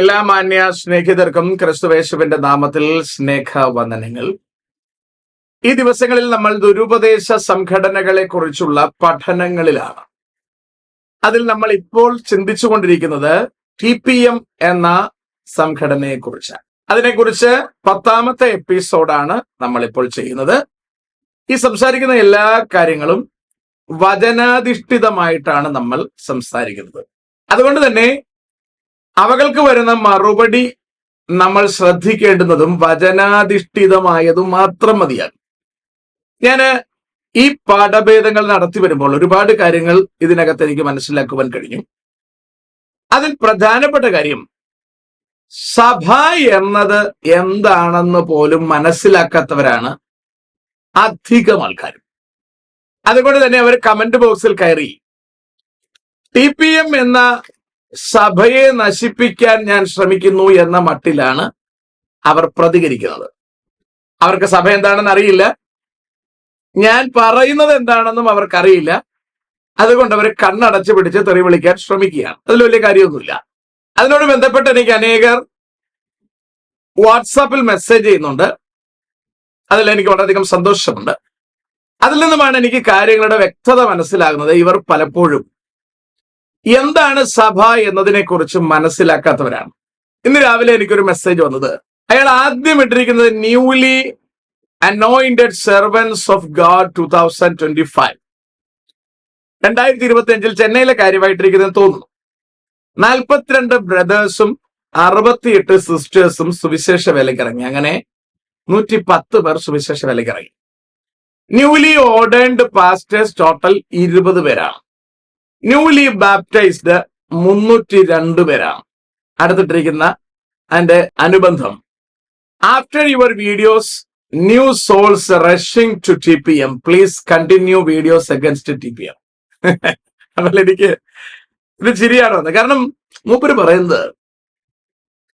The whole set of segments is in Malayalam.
എല്ലാ മാന്യ സ്നേഹിതർക്കും ക്രിസ്തുവേശുവിന്റെ നാമത്തിൽ സ്നേഹവന്ദനങ്ങൾ. ഈ ദിവസങ്ങളിൽ നമ്മൾ ദുരുപദേശ സംഘടനകളെ കുറിച്ചുള്ള പഠനങ്ങളിലാണ്. അതിൽ നമ്മൾ ഇപ്പോൾ ചിന്തിച്ചുകൊണ്ടിരിക്കുന്നത് TPM എന്ന സംഘടനയെ കുറിച്ചാണ്. അതിനെക്കുറിച്ച് 10ാമത്തെ എപ്പിസോഡാണ് നമ്മൾ ഇപ്പോൾ ചെയ്യുന്നത്. ഈ സംസാരിക്കുന്ന എല്ലാ കാര്യങ്ങളും വചനാധിഷ്ഠിതമായിട്ടാണ് നമ്മൾ സംസാരിക്കുന്നത്. അതുകൊണ്ട് തന്നെ അവകൾക്ക് വരുന്ന മറുപടി നമ്മൾ ശ്രദ്ധിക്കേണ്ടുന്നതും വചനാധിഷ്ഠിതമായതും മാത്രം മതിയാകും. ഞാൻ ഈ പാഠഭേദങ്ങൾ നടത്തി വരുമ്പോൾ ഒരുപാട് കാര്യങ്ങൾ ഇതിനകത്ത് എനിക്ക് മനസ്സിലാക്കുവാൻ കഴിഞ്ഞു. അതിൽ പ്രധാനപ്പെട്ട കാര്യം, സഭ എന്നത് എന്താണെന്ന് പോലും മനസ്സിലാക്കാത്തവരാണ് അധികം ആൾക്കാരും. അതുകൊണ്ട് തന്നെ അവർ കമന്റ് ബോക്സിൽ കയറി TPM എന്ന സഭയെ നശിപ്പിക്കാൻ ഞാൻ ശ്രമിക്കുന്നു എന്ന മട്ടിലാണ് അവർ പ്രതികരിക്കുന്നത്. അവർക്ക് സഭ എന്താണെന്ന് അറിയില്ല, ഞാൻ പറയുന്നത് എന്താണെന്നും അവർക്കറിയില്ല. അതുകൊണ്ട് അവർ കണ്ണടച്ച് പിടിച്ച് തെറി വിളിക്കാൻ ശ്രമിക്കുകയാണ്. അതിൽ വലിയ കാര്യമൊന്നുമില്ല. അതിനോട് ബന്ധപ്പെട്ട് എനിക്ക് അനേകർ വാട്സാപ്പിൽ മെസ്സേജ് ചെയ്യുന്നുണ്ട്. അതിൽ എനിക്ക് വളരെയധികം സന്തോഷമുണ്ട്. അതിൽ നിന്നുമാണ് എനിക്ക് കാര്യങ്ങളുടെ വ്യക്തത മനസ്സിലാകുന്നത്. ഇവർ പലപ്പോഴും എന്താണ് സഭ എന്നതിനെ കുറിച്ച് മനസ്സിലാക്കാത്തവരാണ്. ഇന്ന് രാവിലെ എനിക്കൊരു മെസ്സേജ് വന്നത്, അയാൾ ആദ്യം ഇട്ടിരിക്കുന്നത് newly anointed servants of God 2025 2025 ചെന്നൈയിലെ കാര്യമായിട്ടിരിക്കുന്നത് തോന്നുന്നു. 42 ബ്രദേഴ്സും 68 സിസ്റ്റേഴ്സും സുവിശേഷ വേലയ്ക്കിറങ്ങി. അങ്ങനെ 110 പേർ സുവിശേഷ വേലയ്ക്കിറങ്ങി. ന്യൂലി ഓർഡേൺഡ് പാസ്റ്റേഴ്സ് ടോട്ടൽ 20 പേരാണ്. ന്യൂലി ബാപ്റ്റൈസ്ഡ് 302 പേരാണ്. അടുത്തിട്ടിരിക്കുന്ന അതിന്റെ അനുബന്ധം, after your videos new souls rushing to TPM, please continue videos against TPM. അപ്പോൾ എനിക്ക് ഇത് ശരിയാണോ? കാരണം മൂപ്പര് പറയുന്നത്,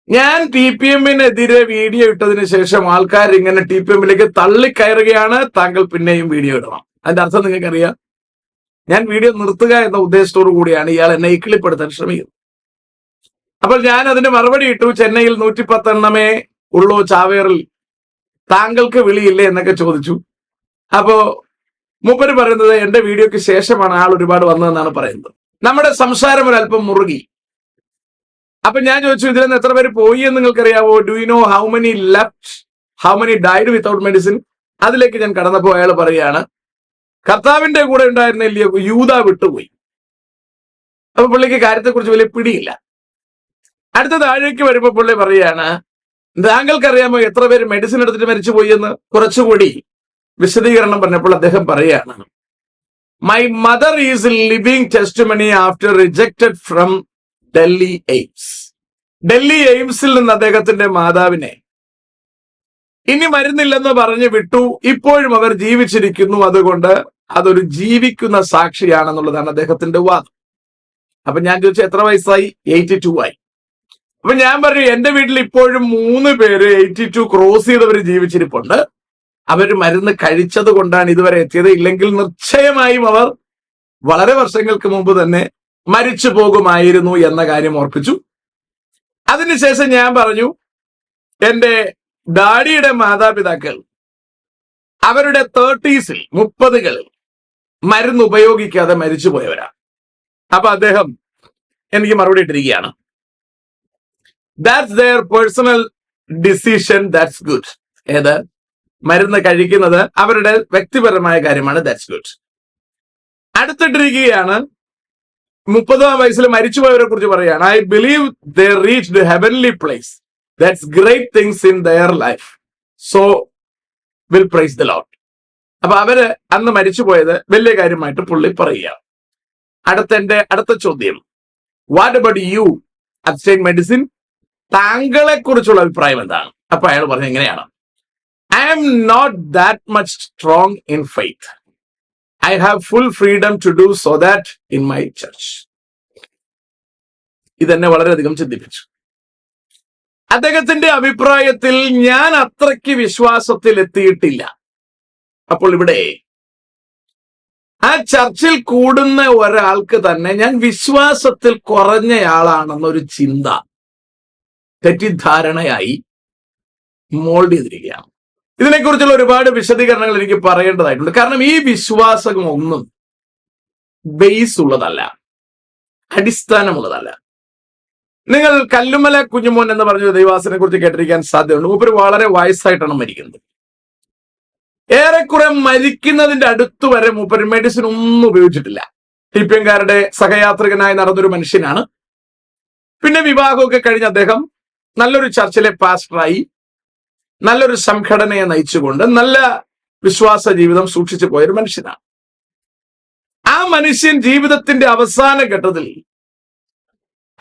ഞാൻ TPM-നെതിരെ വീഡിയോ ഇട്ടതിന് ശേഷം ആൾക്കാർ ഇങ്ങനെ TPM-ലേക്ക് തള്ളിക്കയറുകയാണ്, താങ്കൾ പിന്നെയും വീഡിയോ ഇടണം. അതിന്റെ അർത്ഥം നിങ്ങൾക്കറിയാം. ഞാൻ വീഡിയോ നിർത്തുക എന്ന ഉദ്ദേശത്തോടു കൂടിയാണ് ഇയാൾ എന്നെ ഇക്കിളിപ്പെടുത്താൻ ശ്രമിക്കുന്നത്. അപ്പോൾ ഞാൻ അതിന് മറുപടി ഇട്ടു, ചെന്നൈയിൽ 110 എണ്ണമേ ഉള്ളൂ, ചാവേറിൽ താങ്കൾക്ക് വിളിയില്ലേ എന്നൊക്കെ ചോദിച്ചു. അപ്പോ മൂപ്പര് പറയുന്നത് എന്റെ വീഡിയോക്ക് ശേഷമാണ് ആൾ ഒരുപാട് വന്നതെന്നാണ് പറയുന്നത്. നമ്മുടെ സംസാരം ഒരല്പം മുറുകി. അപ്പൊ ഞാൻ ചോദിച്ചു, ഇതിൽ നിന്ന് എത്ര പേര് പോയി എന്ന് നിങ്ങൾക്കറിയാവോ? Do you know how many left, how many died without medicine? അതിലേക്ക് ഞാൻ കടന്നപ്പോൾ അയാൾ പറയാണ്, കർത്താവിന്റെ കൂടെ ഉണ്ടായിരുന്ന യൂദാ വിട്ടുപോയി. അപ്പൊ പുള്ളിക്ക് കാര്യത്തെക്കുറിച്ച് വലിയ പിടിയില്ല. അടുത്ത താഴേക്ക് വരുമ്പോൾ പുള്ളി പറയാണ്, താങ്കൾക്കറിയാമോ എത്ര പേര് മെഡിസിൻ എടുത്തിട്ട് മരിച്ചുപോയി എന്ന്? കുറച്ചുകൂടി വിശദീകരണം പറഞ്ഞപ്പോൾ അദ്ദേഹം പറയാണ്, my mother is living testimony after rejected from Delhi AIIMS. Delhi എയിംസിൽ നിന്ന് അദ്ദേഹത്തിന്റെ മാതാവിനെ ഇനി മരുന്നില്ലെന്ന് പറഞ്ഞ് വിട്ടു. ഇപ്പോഴും അവർ ജീവിച്ചിരിക്കുന്നു. അതുകൊണ്ട് അതൊരു ജീവിക്കുന്ന സാക്ഷിയാണെന്നുള്ളതാണ് അദ്ദേഹത്തിന്റെ വാദം. അപ്പൊ ഞാൻ ചോദിച്ചു, എത്ര വയസ്സായി? 82 ആയി. അപ്പൊ ഞാൻ പറഞ്ഞു, എന്റെ വീട്ടിൽ ഇപ്പോഴും 3 പേര് 82 ക്രോസ് ചെയ്തവര് ജീവിച്ചിരിപ്പുണ്ട്. അവര് മരുന്ന് കഴിച്ചത് കൊണ്ടാണ് ഇതുവരെ എത്തിയത്. ഇല്ലെങ്കിൽ നിശ്ചയമായും അവർ വളരെ വർഷങ്ങൾക്ക് മുമ്പ് തന്നെ മരിച്ചു പോകുമായിരുന്നു എന്ന കാര്യം ഓർപ്പിച്ചു. അതിനുശേഷം ഞാൻ പറഞ്ഞു, എന്റെ ഡാഡിയുടെ മാതാപിതാക്കൾ അവരുടെ 30കളിൽ മരുന്ന് ഉപയോഗിക്കാതെ മരിച്ചുപോയവരാണ്. അപ്പൊ അദ്ദേഹം എനിക്ക് മറുപടി ഇട്ടിരിക്കുകയാണ്, that's their personal decision, that's good. ഏത്? മരുന്ന് കഴിക്കുന്നത് അവരുടെ വ്യക്തിപരമായ കാര്യമാണ്, ദാറ്റ്സ് ഗുഡ്. അടുത്തിട്ടിരിക്കുകയാണ്, 30ാം വയസ്സിൽ മരിച്ചുപോയവരെ കുറിച്ച് പറയാണ്, I believe they reached heavenly place, that's great things in their life, so will praise the Lord. അപ്പൊ അവര് അന്ന് മരിച്ചുപോയത് വലിയ കാര്യമായിട്ട് പുള്ളി പറയുക. അടുത്ത ചോദ്യം, what about you abstain medicine? താങ്കളെ കുറിച്ചുള്ള അഭിപ്രായം എന്താണ്? അപ്പൊ അയാൾ പറഞ്ഞ എങ്ങനെയാണ്, I am not that much strong in faith, I have full freedom to do so that in my church. ഇതെന്നെ വളരെയധികം ചിന്തിപ്പിച്ചു. അദ്ദേഹത്തിന്റെ അഭിപ്രായത്തിൽ ഞാൻ അത്രയ്ക്ക് വിശ്വാസത്തിൽ എത്തിയിട്ടില്ല. അപ്പോൾ ഇവിടെ ആ ചർച്ചിൽ കൂടുന്ന ഒരാൾക്ക് തന്നെ ഞാൻ വിശ്വാസത്തിൽ കുറഞ്ഞയാളാണെന്നൊരു ചിന്ത തെറ്റിദ്ധാരണയായി മോൾഡ് ചെയ്തിരിക്കുകയാണ്. ഇതിനെക്കുറിച്ചുള്ള ഒരുപാട് വിശദീകരണങ്ങൾ എനിക്ക് പറയേണ്ടതായിട്ടുണ്ട്. കാരണം ഈ വിശ്വാസം ഒന്നും ബേസ് ഉള്ളതല്ല, അടിസ്ഥാനമുള്ളതല്ല. നിങ്ങൾ കല്ലുമല കുഞ്ഞുമോൻ എന്ന് പറഞ്ഞ ദൈവാസനെ കുറിച്ച് കേട്ടിരിക്കാൻ സാധ്യതയുണ്ട്. മൂപ്പര് വളരെ വയസ്സായിട്ടാണ് മരിക്കുന്നത്. ഏറെക്കുറെ മരിക്കുന്നതിന്റെ അടുത്ത് വരെ മൂപ്പര് മെഡിസിൻ ഒന്നും ഉപയോഗിച്ചിട്ടില്ല. ടിപിഎംകാരുടെ സഹയാത്രികനായി നടന്നൊരു മനുഷ്യനാണ്. പിന്നെ വിവാഹമൊക്കെ കഴിഞ്ഞ് അദ്ദേഹം നല്ലൊരു ചർച്ചിലെ പാസ്റ്ററായി നല്ലൊരു സംഘടനയെ നയിച്ചുകൊണ്ട് നല്ല വിശ്വാസ ജീവിതം സൂക്ഷിച്ചു പോയൊരു മനുഷ്യനാണ്. ആ മനുഷ്യൻ ജീവിതത്തിന്റെ അവസാന ഘട്ടത്തിൽ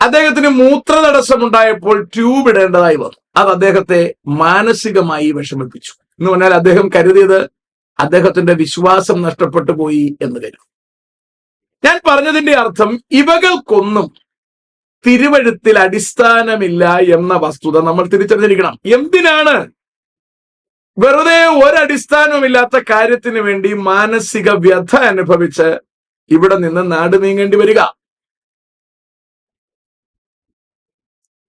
അദ്ദേഹത്തിന് മൂത്രതടസ്സമുണ്ടായപ്പോൾ ട്യൂബ് ഇടേണ്ടതായി വന്നു. അത് അദ്ദേഹത്തെ മാനസികമായി വിഷമിപ്പിച്ചു. എന്ന് പറഞ്ഞാൽ അദ്ദേഹം കരുതിയത് അദ്ദേഹത്തിന്റെ വിശ്വാസം നഷ്ടപ്പെട്ടു പോയി എന്ന് കരുതി. ഞാൻ പറഞ്ഞതിന്റെ അർത്ഥം ഇവകൾക്കൊന്നും തിരുവഴുത്തിൽ അടിസ്ഥാനമില്ല എന്ന വസ്തുത നമ്മൾ തിരിച്ചറിഞ്ഞിരിക്കണം. എന്തിനാണ് വെറുതെ ഒരടിസ്ഥാനവുമില്ലാത്ത കാര്യത്തിന് വേണ്ടി മാനസിക വ്യഥ അനുഭവിച്ച് ഇവിടെ നിന്ന് നാട് നീങ്ങേണ്ടി വരിക?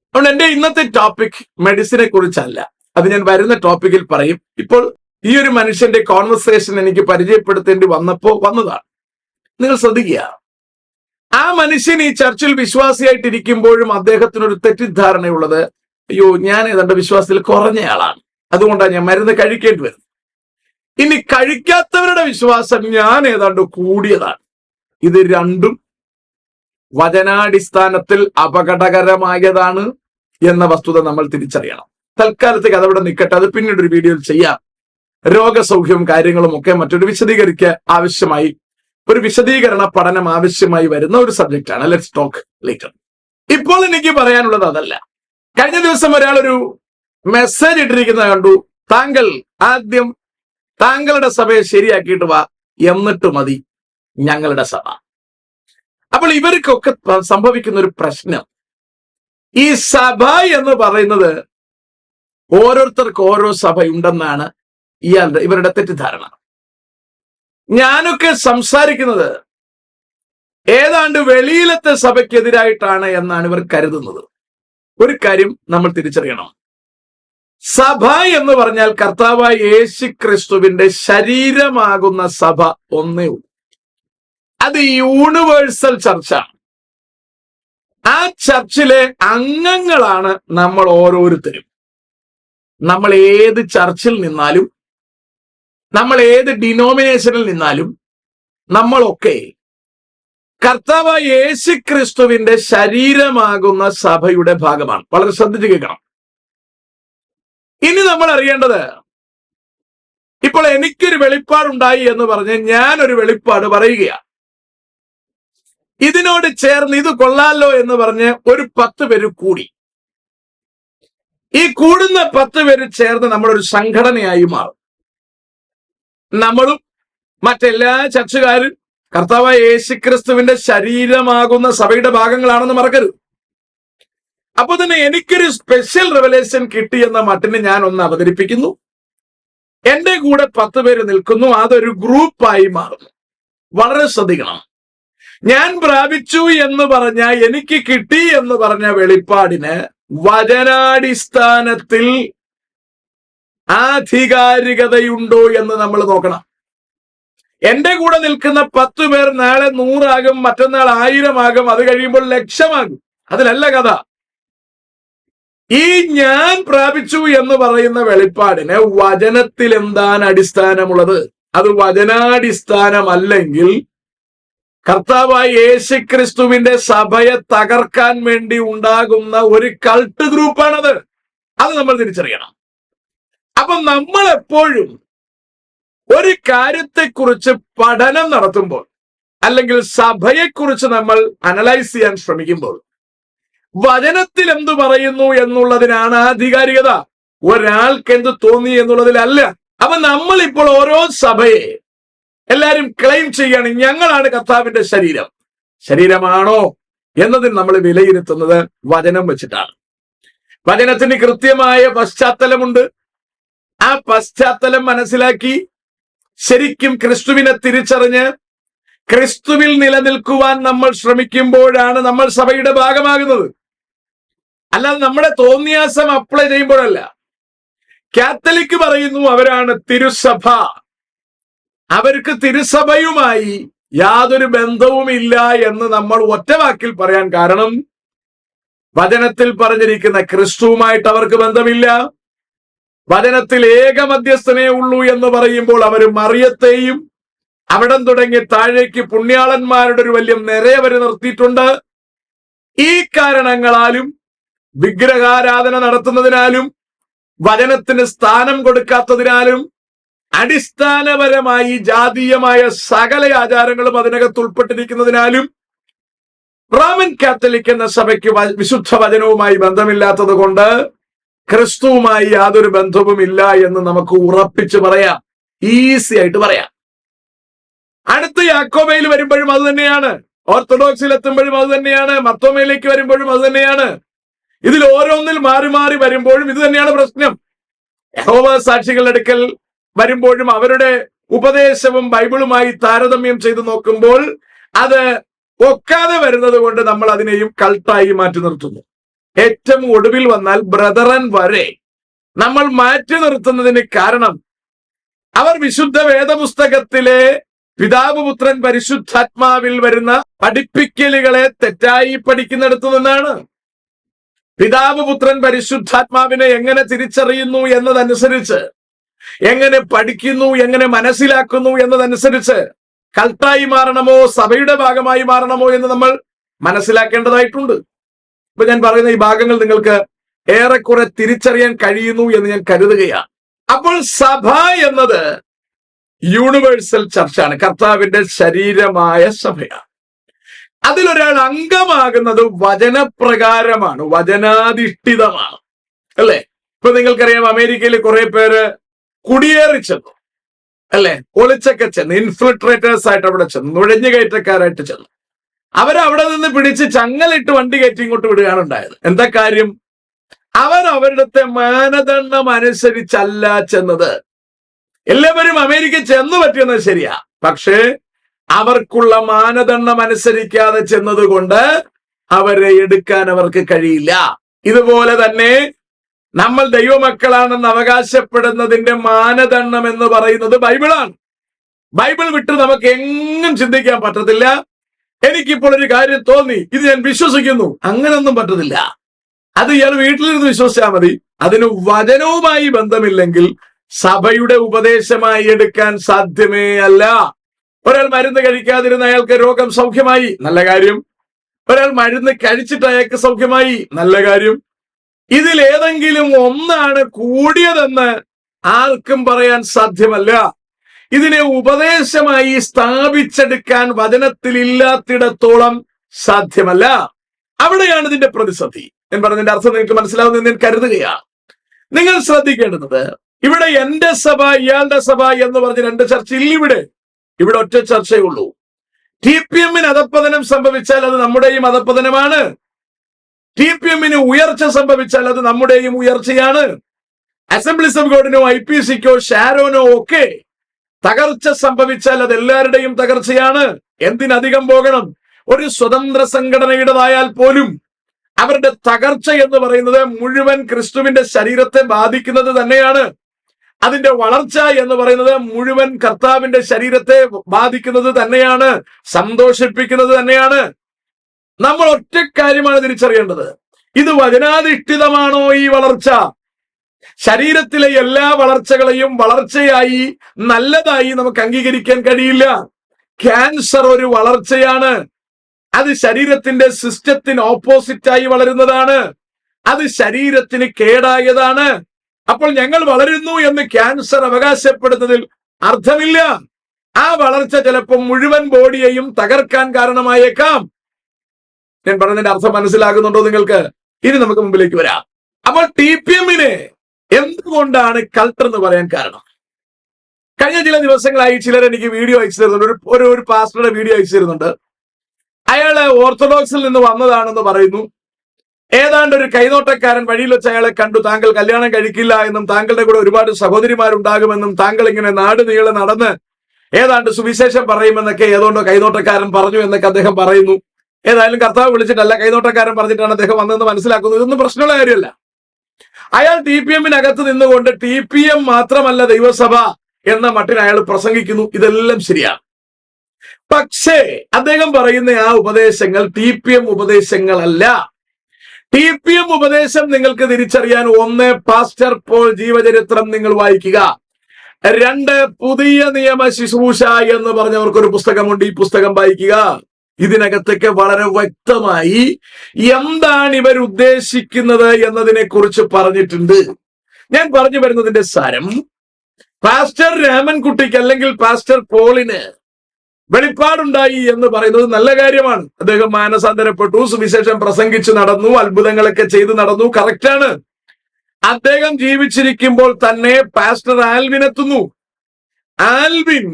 അതുകൊണ്ട് എന്റെ ഇന്നത്തെ ടോപ്പിക് മെഡിസിനെ കുറിച്ചല്ല, അത് ഞാൻ വരുന്ന ടോപ്പിക്കിൽ പറയും. ഇപ്പോൾ ഈ ഒരു മനുഷ്യന്റെ കോൺവെർസേഷൻ എനിക്ക് പരിചയപ്പെടുത്തേണ്ടി വന്നതാണ്. നിങ്ങൾ ശ്രദ്ധിക്കുക, ആ മനുഷ്യൻ ഈ ചർച്ചിൽ വിശ്വാസിയായിട്ടിരിക്കുമ്പോഴും അദ്ദേഹത്തിനൊരു തെറ്റിദ്ധാരണയുള്ളത്, അയ്യോ ഞാൻ ഏതാണ്ട് വിശ്വാസത്തിൽ കുറഞ്ഞയാളാണ്, അതുകൊണ്ടാണ് ഞാൻ മരുന്ന് കഴിക്കേണ്ടി വരുന്നത്. ഇനി കഴിക്കാത്തവരുടെ വിശ്വാസം ഞാൻ ഏതാണ്ട് കൂടിയതാണ്. ഇത് രണ്ടും വചനാടിസ്ഥാനത്തിൽ അപകടകരമായതാണ് എന്ന വസ്തുത നമ്മൾ തിരിച്ചറിയണം. തൽക്കാലത്തേക്ക് അതവിടെ നിൽക്കട്ടെ, അത് പിന്നീട് ഒരു വീഡിയോയിൽ ചെയ്യാം. രോഗസൗഖ്യവും കാര്യങ്ങളും ഒക്കെ മറ്റൊരു വിശദീകരണ പഠനം ആവശ്യമായി വരുന്ന ഒരു സബ്ജക്റ്റാണ്. Let's talk later. ഇപ്പോൾ എനിക്ക് പറയാനുള്ളത് അതല്ല. കഴിഞ്ഞ ദിവസം ഒരാളൊരു മെസ്സേജ് ഇട്ടിരിക്കുന്നത് കണ്ടു, താങ്കൾ ആദ്യം താങ്കളുടെ സഭയെ ശരിയാക്കിയിട്ട് വാ, എന്നിട്ട് മതി ഞങ്ങളുടെ സഭ. അപ്പോൾ ഇവർക്കൊക്കെ സംഭവിക്കുന്ന ഒരു പ്രശ്നം, ഈ സഭ എന്ന് പറയുന്നത് ഓരോരുത്തർക്ക് ഓരോ സഭയുണ്ടെന്നാണ് ഇവരുടെ തെറ്റിദ്ധാരണ. ഞാനൊക്കെ സംസാരിക്കുന്നത് ഏതാണ്ട് വെളിയിലത്തെ സഭയ്ക്കെതിരായിട്ടാണ് എന്നാണ് ഇവർ കരുതുന്നത്. ഒരു കാര്യം നമ്മൾ തിരിച്ചറിയണം, സഭ എന്ന് പറഞ്ഞാൽ കർത്താവായ യേശുക്രിസ്തുവിന്റെ ശരീരമാകുന്ന സഭ ഒന്നേ ഉള്ളൂ. അത് യൂണിവേഴ്സൽ ചർച്ചാണ്. ആ ചർച്ചിലെ അംഗങ്ങളാണ് നമ്മൾ ഓരോരുത്തരും. നമ്മൾ ഏത് ചർച്ചിൽ നിന്നാലും, നമ്മൾ ഏത് ഡിനോമിനേഷനിൽ നിന്നാലും, നമ്മളൊക്കെ കർത്താവായ യേശുക്രിസ്തുവിന്റെ ശരീരമാകുന്ന സഭയുടെ ഭാഗമാണ്. വളരെ ശ്രദ്ധിച്ച് കേൾക്കണം. ഇനി നമ്മൾ അറിയേണ്ടത്, ഇപ്പോൾ എനിക്കൊരു വെളിപ്പാടുണ്ടായി എന്ന് പറഞ്ഞ് ഞാനൊരു വെളിപ്പാട് പറയുകയാണ്. ഇതിനോട് ചേർന്ന് ഇത് കൊള്ളാലോ എന്ന് പറഞ്ഞ് ഒരു 10 പേര് കൂടി. ഈ കൂടുന്ന 10 പേര് ചേർന്ന് നമ്മളൊരു സംഘടനയായി മാറും. നമ്മളും മറ്റെല്ലാ ചർച്ചുകാരും കർത്താവായ യേശുക്രിസ്തുവിന്റെ ശരീരമാകുന്ന സഭയുടെ ഭാഗങ്ങളാണെന്ന് മറക്കരുത്. അപ്പൊ തന്നെ എനിക്കൊരു സ്പെഷ്യൽ റെവലേഷൻ കിട്ടിയെന്ന മട്ടിന് ഞാൻ ഒന്ന് അവതരിപ്പിക്കുന്നു. എന്റെ കൂടെ 10 പേര് നിൽക്കുന്നു, അതൊരു ഗ്രൂപ്പായി മാറുന്നു. വളരെ ശ്രദ്ധിക്കണം. ഞാൻ പ്രാപിച്ചു എന്ന് പറഞ്ഞ, എനിക്ക് കിട്ടി എന്ന് പറഞ്ഞ വെളിപ്പാടിന് വചനാടിസ്ഥാനത്തിൽ ആധികാരികതയുണ്ടോ എന്ന് നമ്മൾ നോക്കണം. എന്റെ കൂടെ നിൽക്കുന്ന 10 പേർ നാളെ 100 ആകും, മറ്റന്നാൾ 1000 ആകും, അത് കഴിയുമ്പോൾ 1,00,000 അതിലല്ല കഥ. ഈ ഞാൻ പ്രാപിച്ചു എന്ന് പറയുന്ന വെളിപ്പാടിന് വചനത്തിൽ എന്താണ് അടിസ്ഥാനമുള്ളത്? അത് വചനാടിസ്ഥാനമല്ലെങ്കിൽ കർത്താവായ യേശുക്രിസ്തുവിന്റെ സഭയെ തകർക്കാൻ വേണ്ടി ഉണ്ടാകുന്ന ഒരു കൾട്ട് ഗ്രൂപ്പാണത്. അത് നമ്മൾ തിരിച്ചറിയണം. അപ്പൊ നമ്മൾ എപ്പോഴും ഒരു കാര്യത്തെക്കുറിച്ച് പഠനം നടത്തുമ്പോൾ, അല്ലെങ്കിൽ സഭയെക്കുറിച്ച് നമ്മൾ അനലൈസ് ചെയ്യാൻ ശ്രമിക്കുമ്പോൾ, വചനത്തിൽ എന്തു പറയുന്നു എന്നുള്ളതിനാണ് ആധികാരികത, ഒരാൾക്ക് എന്ത് തോന്നി എന്നുള്ളതിലല്ല. അപ്പൊ നമ്മൾ ഇപ്പോൾ ഓരോ സഭയെ എല്ലാരും ക്ലെയിം ചെയ്യാണ്, ഞങ്ങളാണ് കർത്താവിന്റെ ശരീരം. ശരീരമാണോ എന്നതിൽ നമ്മൾ വിലയിരുത്തുന്നത് വചനം വെച്ചിട്ടാണ്. വചനത്തിന് കൃത്യമായ പശ്ചാത്തലമുണ്ട്. ആ പശ്ചാത്തലം മനസ്സിലാക്കി ശരിക്കും ക്രിസ്തുവിനെ തിരിച്ചറിഞ്ഞ് ക്രിസ്തുവിൽ നിലനിൽക്കുവാൻ നമ്മൾ ശ്രമിക്കുമ്പോഴാണ് നമ്മൾ സഭയുടെ ഭാഗമാകുന്നത്. അല്ലാതെ നമ്മുടെ തോന്നിയാസം അപ്ലൈ ചെയ്യുമ്പോഴല്ല. കാത്തലിക് പറയുന്നു അവരാണ് തിരുസഭ. അവർക്ക് തിരുസഭയുമായി യാതൊരു ബന്ധവുമില്ല എന്ന് നമ്മൾ ഒറ്റവാക്കിൽ പറയാൻ കാരണം, വചനത്തിൽ പറഞ്ഞിരിക്കുന്ന ക്രിസ്തുവുമായിട്ട് അവർക്ക് ബന്ധമില്ല. വചനത്തിൽ ഏക മധ്യസ്ഥനേ ഉള്ളൂ എന്ന് പറയുമ്പോൾ അവർ മറിയത്തെയും അവിടം തുടങ്ങി താഴേക്ക് പുണ്യാളന്മാരുടെ ഒരു വലിയ നിരയെ വരെ നിർത്തിയിട്ടുണ്ട്. ഈ കാരണങ്ങളാലും വിഗ്രഹാരാധന നടത്തുന്നതിനാലും വചനത്തിന് സ്ഥാനം കൊടുക്കാത്തതിനാലും അടിസ്ഥാനപരമായി ജാതീയമായ സകല ആചാരങ്ങളും അതിനകത്ത് ഉൾപ്പെട്ടിരിക്കുന്നതിനാലും റോമൻ കാത്തലിക് എന്ന സഭയ്ക്ക് വിശുദ്ധ വചനവുമായി ബന്ധമില്ലാത്തത് കൊണ്ട് ക്രിസ്തുവുമായി യാതൊരു ബന്ധവുമില്ല എന്ന് നമുക്ക് ഉറപ്പിച്ച് പറയാം, ഈസി ആയിട്ട് പറയാം. അടുത്ത യാക്കോബയിൽ വരുമ്പോഴും അത് തന്നെയാണ്, ഓർത്തഡോക്സിൽ എത്തുമ്പോഴും അത് തന്നെയാണ്, മർത്തോമയിലേക്ക് വരുമ്പോഴും അത് തന്നെയാണ്. ഇതിൽ ഓരോന്നിൽ മാറി മാറി വരുമ്പോഴും ഇത് തന്നെയാണ് പ്രശ്നം. യഹോവ സാക്ഷികളുടെ അടുക്കൽ വരുമ്പോഴും അവരുടെ ഉപദേശവും ബൈബിളുമായി താരതമ്യം ചെയ്ത് നോക്കുമ്പോൾ അത് ഒക്കാതെ വരുന്നത് കൊണ്ട് നമ്മൾ അതിനെയും കൾട്ടായി മാറ്റി നിർത്തുന്നു. ഏറ്റവും ഒടുവിൽ വന്നാൽ ബ്രദറൻ വരെ നമ്മൾ മാറ്റി നിർത്തുന്നതിന് കാരണം അവർ വിശുദ്ധ വേദപുസ്തകത്തിലെ പിതാവ് പുത്രൻ പരിശുദ്ധാത്മാവിൽ വരുന്ന പഠിപ്പിക്കലുകളെ തെറ്റായി പഠിക്കുന്നിടത്തു നിന്നാണ്. പിതാവ് പുത്രൻ പരിശുദ്ധാത്മാവിനെ എങ്ങനെ തിരിച്ചറിയുന്നു എന്നതനുസരിച്ച്, എങ്ങനെ പഠിക്കുന്നു, എങ്ങനെ മനസ്സിലാക്കുന്നു എന്നതനുസരിച്ച് കൾട്ടായി മാറണമോ സഭയുടെ ഭാഗമായി മാറണമോ എന്ന് നമ്മൾ മനസ്സിലാക്കേണ്ടതായിട്ടുണ്ട്. ഇപ്പൊ ഞാൻ പറയുന്ന ഈ ഭാഗങ്ങൾ നിങ്ങൾക്ക് ഏറെക്കുറെ തിരിച്ചറിയാൻ കഴിയുന്നു എന്ന് ഞാൻ കരുതുകയാണ്. അപ്പോൾ സഭ എന്നത് യൂണിവേഴ്സൽ ചർച്ചാണ്, കർത്താവിന്റെ ശരീരമായ സഭയാണ്. അതിലൊരാൾ അംഗമാകുന്നത് വചനപ്രകാരമാണ്, വചനാധിഷ്ഠിതമാണ്, അല്ലെ? ഇപ്പൊ നിങ്ങൾക്കറിയാം, അമേരിക്കയിൽ കുറെ പേര് കുടിയേറി ചെന്നു, അല്ലെ? ഒളിച്ചൊക്കെ ചെന്ന് ഇൻഫിൽട്രേറ്റേഴ്സ് ആയിട്ട് അവിടെ ചെന്നു, നുഴഞ്ഞു കയറ്റക്കാരായിട്ട് ചെന്നു. അവരവിടെ നിന്ന് പിടിച്ച് ചങ്ങലിട്ട് വണ്ടി കയറ്റി ഇങ്ങോട്ട് വിടുകയാണ് ഉണ്ടായത്. എന്താ കാര്യം? അവരുടെ മാനദണ്ഡം അനുസരിച്ചല്ല ചെന്നത്. എല്ലാവരും അമേരിക്ക ചെന്നു പറ്റിയെന്നത് ശരിയാ, പക്ഷേ അവർക്കുള്ള മാനദണ്ഡം അനുസരിക്കാതെ ചെന്നത് കൊണ്ട് അവരെ എടുക്കാൻ അവർക്ക് കഴിയില്ല. ഇതുപോലെ തന്നെ നമ്മൾ ദൈവമക്കളാണെന്ന് അവകാശപ്പെടുന്നതിന്റെ മാനദണ്ഡം എന്ന് പറയുന്നത് ബൈബിളാണ്. ബൈബിൾ വിട്ട് നമുക്ക് എങ്ങും ചിന്തിക്കാൻ പറ്റത്തില്ല. എനിക്കിപ്പോൾ ഒരു കാര്യം തോന്നി, ഇത് ഞാൻ വിശ്വസിക്കുന്നു, അങ്ങനൊന്നും പറ്റത്തില്ല. അത് ഇയാൾ വീട്ടിലിരുന്ന് വിശ്വസിച്ചാൽ മതി. അതിന് വചനവുമായി ബന്ധമില്ലെങ്കിൽ സഭയുടെ ഉപദേശമായി എടുക്കാൻ സാധ്യമേ അല്ല. ഒരാൾ മരുന്ന് കഴിക്കാതിരുന്ന അയാൾക്ക് രോഗം സൗഖ്യമായി, നല്ല കാര്യം. ഒരാൾ മരുന്ന് കഴിച്ചിട്ട് അയാൾക്ക് സൗഖ്യമായി, നല്ല കാര്യം. ഇതിലേതെങ്കിലും ഒന്നാണ് കൂടിയതെന്ന് ആർക്കും പറയാൻ സാധ്യമല്ല. ഇതിനെ ഉപദേശമായി സ്ഥാപിച്ചെടുക്കാൻ വചനത്തിൽ ഇല്ലാത്തിടത്തോളം സാധ്യമല്ല. അവിടെയാണ് ഇതിന്റെ പ്രതിസന്ധി. ഞാൻ പറഞ്ഞതിന്റെ അർത്ഥം നിങ്ങൾക്ക് മനസ്സിലാവുമെന്ന് ഞാൻ കരുതുകയാണ്. നിങ്ങൾ ശ്രദ്ധിക്കേണ്ടുന്നത്, ഇവിടെ എന്റെ സഭ ഇയാളുടെ സഭ എന്ന് പറഞ്ഞ് രണ്ട് ചർച്ചയില്ല. ഇവിടെ ഒറ്റ ചർച്ചയുള്ളൂ. TPM-ന് അധപ്പതനം സംഭവിച്ചാൽ അത് നമ്മുടെയും അധപ്പതനമാണ്. TPM-ന് ഉയർച്ച സംഭവിച്ചാൽ അത് നമ്മുടെയും ഉയർച്ചയാണ്. അസംബ്ലീസ് ഓഫ് ഗോഡിനോ IPC-ക്കോ ഷാരോനോ ഒക്കെ തകർച്ച സംഭവിച്ചാൽ അത് എല്ലാവരുടെയും തകർച്ചയാണ്. എന്തിനധികം പോകണം? ഒരു സ്വതന്ത്ര സംഘടനയുടേതായാൽ പോലും അവരുടെ തകർച്ച എന്ന് പറയുന്നത് മുഴുവൻ ക്രിസ്തുവിന്റെ ശരീരത്തെ ബാധിക്കുന്നത് തന്നെയാണ്. അതിന്റെ വളർച്ച എന്ന് പറയുന്നത് മുഴുവൻ കർത്താവിന്റെ ശരീരത്തെ ബാധിക്കുന്നത് തന്നെയാണ്, സന്തോഷിപ്പിക്കുന്നത് തന്നെയാണ്. നമ്മൾ ഒറ്റ കാര്യമാണ് തിരിച്ചറിയേണ്ടത്, ഇത് വചനാധിഷ്ഠിതമാണോ ഈ വളർച്ച? ശരീരത്തിലെ എല്ലാ വളർച്ചകളെയും വളർച്ചയായി നല്ലതായി നമുക്ക് അംഗീകരിക്കാൻ കഴിയില്ല. ക്യാൻസർ ഒരു വളർച്ചയാണ്. അത് ശരീരത്തിന്റെ സിസ്റ്റത്തിന് ഓപ്പോസിറ്റായി വളരുന്നതാണ്. അത് ശരീരത്തിന് കേടായതാണ്. അപ്പോൾ ഞങ്ങൾ വളരുന്നു എന്ന് ക്യാൻസർ അവകാശപ്പെടുന്നതിൽ അർത്ഥമില്ല. ആ വളർച്ച ചിലപ്പോൾ മുഴുവൻ ബോഡിയെയും തകർക്കാൻ കാരണമായേക്കാം. ഞാൻ പറഞ്ഞതിന്റെ അർത്ഥം മനസ്സിലാകുന്നുണ്ടോ നിങ്ങൾക്ക്? ഇനി നമുക്ക് മുമ്പിലേക്ക് വരാം. അപ്പോൾ TPM-നെ എന്തുകൊണ്ടാണ് കൾട്ടർ എന്ന് പറയാൻ കാരണം? കഴിഞ്ഞ ചില ദിവസങ്ങളായി ചിലർ എനിക്ക് വീഡിയോ അയച്ചു തരുന്നുണ്ട്. ഒരു പാസ്റ്ററുടെ വീഡിയോ അയച്ചു തരുന്നുണ്ട്. അയാള് ഓർത്തഡോക്സിൽ നിന്ന് വന്നതാണെന്ന് പറയുന്നു. ഏതാണ്ട് ഒരു കൈനോട്ടക്കാരൻ വഴിയിൽ വെച്ച് അയാളെ കണ്ടു. താങ്കൾ കല്യാണം കഴിക്കില്ല എന്നും താങ്കളുടെ കൂടെ ഒരുപാട് സഹോദരിമാരുണ്ടാകുമെന്നും താങ്കൾ ഇങ്ങനെ നാട് നീളെ നടന്ന് ഏതാണ്ട് സുവിശേഷം പറയുമെന്നൊക്കെ ഏതോണ്ടോ കൈനോട്ടക്കാരൻ പറഞ്ഞു എന്നൊക്കെ അദ്ദേഹം പറയുന്നു. ഏതായാലും കർത്താവ് വിളിച്ചിട്ടല്ല, കൈനോട്ടക്കാരൻ പറഞ്ഞിട്ടാണ് അദ്ദേഹം വന്നതെന്ന് മനസ്സിലാക്കുന്നത്. ഇതൊന്നും പ്രശ്നമുള്ള കാര്യമല്ല. അയാൾ TPM-നകത്ത് നിന്നുകൊണ്ട് TPM മാത്രമല്ല ദൈവസഭ എന്ന മട്ടിൽ അയാൾ പ്രസംഗിക്കുന്നു. ഇതെല്ലാം ശരിയാണ്. പക്ഷേ അദ്ദേഹം പറയുന്ന ആ ഉപദേശങ്ങൾ TPM ഉപദേശങ്ങളല്ല. TPM ഉപദേശം നിങ്ങൾക്ക് തിരിച്ചറിയാൻ, 1 പാസ്റ്റർ പോൾ ജീവചരിത്രം നിങ്ങൾ വായിക്കുക. 2 പുതിയ നിയമ ശുശ്രൂഷ എന്ന് പറഞ്ഞവർക്കൊരു പുസ്തകമുണ്ട്. ഈ പുസ്തകം വായിക്കുക. ഇതിനകത്തൊക്കെ വളരെ വ്യക്തമായി എന്താണ് ഇവർ ഉദ്ദേശിക്കുന്നത് എന്നതിനെ കുറിച്ച് പറഞ്ഞിട്ടുണ്ട്. ഞാൻ പറഞ്ഞു വരുന്നതിന്റെ സാരം, പാസ്റ്റർ രാമൻകുട്ടിക്ക് അല്ലെങ്കിൽ പാസ്റ്റർ പോളിന് വെളിപ്പാടുണ്ടായി എന്ന് പറയുന്നത് നല്ല കാര്യമാണ്. അദ്ദേഹം മാനസാന്തരപ്പെട്ടു, സുവിശേഷം പ്രസംഗിച്ചു നടന്നു, അത്ഭുതങ്ങളൊക്കെ ചെയ്തു നടന്നു. കറക്റ്റാണ്. അദ്ദേഹം ജീവിച്ചിരിക്കുമ്പോൾ തന്നെ പാസ്റ്റർ ആൽവിൻ എത്തുന്നു. ആൽവിൻ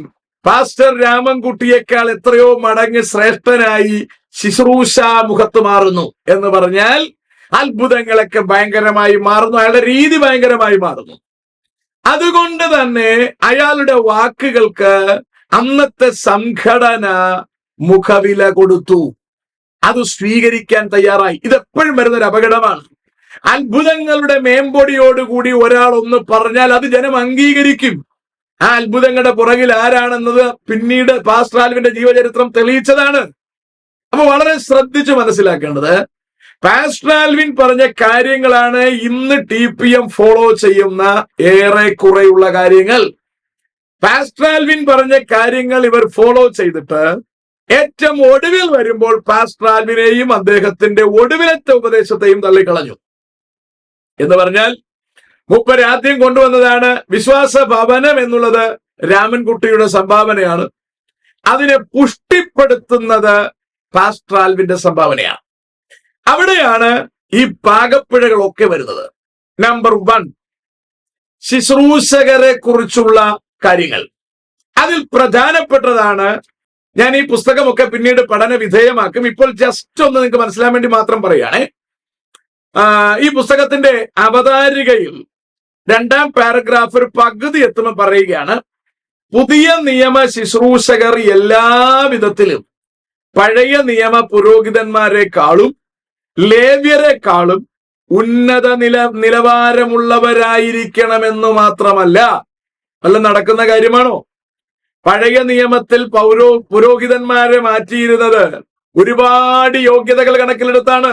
പാസ്റ്റർ രാമൻകുട്ടിയേക്കാൾ എത്രയോ മടങ്ങ് ശ്രേഷ്ഠനായി ശുശ്രൂഷ മുഖത്ത് മാറുന്നു. എന്ന് പറഞ്ഞാൽ അത്ഭുതങ്ങളൊക്കെ ഭയങ്കരമായി മാറുന്നു, അയാളുടെ രീതി ഭയങ്കരമായി മാറുന്നു. അതുകൊണ്ട് തന്നെ അയാളുടെ വാക്കുകൾക്ക് അന്നത്തെ സംഘടന മുഖവില കൊടുത്തു, അത് സ്വീകരിക്കാൻ തയ്യാറായി. ഇതെപ്പോഴും വരുന്നൊരു അപകടമാണ്. അത്ഭുതങ്ങളുടെ മേമ്പൊടിയോടുകൂടി ഒരാൾ ഒന്ന് പറഞ്ഞാൽ അത് ജനം അംഗീകരിക്കും. ആ അത്ഭുതങ്ങളുടെ പുറകിൽ ആരാണെന്നത് പിന്നീട് പാസ്റ്റർ ആൽവിന്റെ ജീവചരിത്രം തെളിയിച്ചതാണ്. അപ്പൊ വളരെ ശ്രദ്ധിച്ച് മനസ്സിലാക്കേണ്ടത്, പാസ്റ്റർ ആൽവിൻ പറഞ്ഞ കാര്യങ്ങളാണ് ഇന്ന് TPM ഫോളോ ചെയ്യുന്ന ഏറെക്കുറെയുള്ള കാര്യങ്ങൾ. പാസ്റ്റർ ആൽവിൻ പറഞ്ഞ കാര്യങ്ങൾ ഇവർ ഫോളോ ചെയ്തിട്ട് ഏറ്റവും ഒടുവിൽ വരുമ്പോൾ പാസ്റ്റർ ആൽവിനെയും അദ്ദേഹത്തിന്റെ ഒടുവിലത്തെ ഉപദേശത്തെയും തള്ളിക്കളഞ്ഞു. എന്ന് പറഞ്ഞാൽ, മൂപ്പര് ആദ്യം കൊണ്ടുവന്നതാണ് വിശ്വാസ ഭവനം എന്നുള്ളത് രാമൻകുട്ടിയുടെ സംഭാവനയാണ്. അതിനെ പുഷ്ടിപ്പെടുത്തുന്നത് പാസ്റ്റർ ആൽവിന്റെ സംഭാവനയാണ്. അവിടെയാണ് ഈ പാകപ്പിഴകളൊക്കെ വരുന്നത്. നമ്പർ 1, ശുശ്രൂഷകരെ കുറിച്ചുള്ള കാര്യങ്ങൾ. അതിൽ പ്രധാനപ്പെട്ടതാണ്, ഞാൻ ഈ പുസ്തകമൊക്കെ പിന്നീട് പഠന വിധേയമാക്കും. ഇപ്പോൾ ജസ്റ്റ് ഒന്ന് നിങ്ങൾക്ക് മനസ്സിലാൻ വേണ്ടി മാത്രം പറയുകയാണെ. ഈ പുസ്തകത്തിന്റെ അവതാരികയിൽ 2ാം പാരഗ്രാഫ് ഒരു പകുതി എത്തുമ്പോൾ പറയുകയാണ്, പുതിയ നിയമ ശുശ്രൂഷകർ എല്ലാ വിധത്തിലും പഴയ നിയമ പുരോഹിതന്മാരെക്കാളും ലേവ്യരെക്കാളും ഉന്നത നിലവാരമുള്ളവരായിരിക്കണമെന്ന് മാത്രമല്ല. അല്ല, നടക്കുന്ന കാര്യമാണോ? പഴയ നിയമത്തിൽ പുരോഹിതന്മാരെ മാറ്റിയിരുന്നത് ഒരുപാട് യോഗ്യതകൾ കണക്കിലെടുത്താണ്.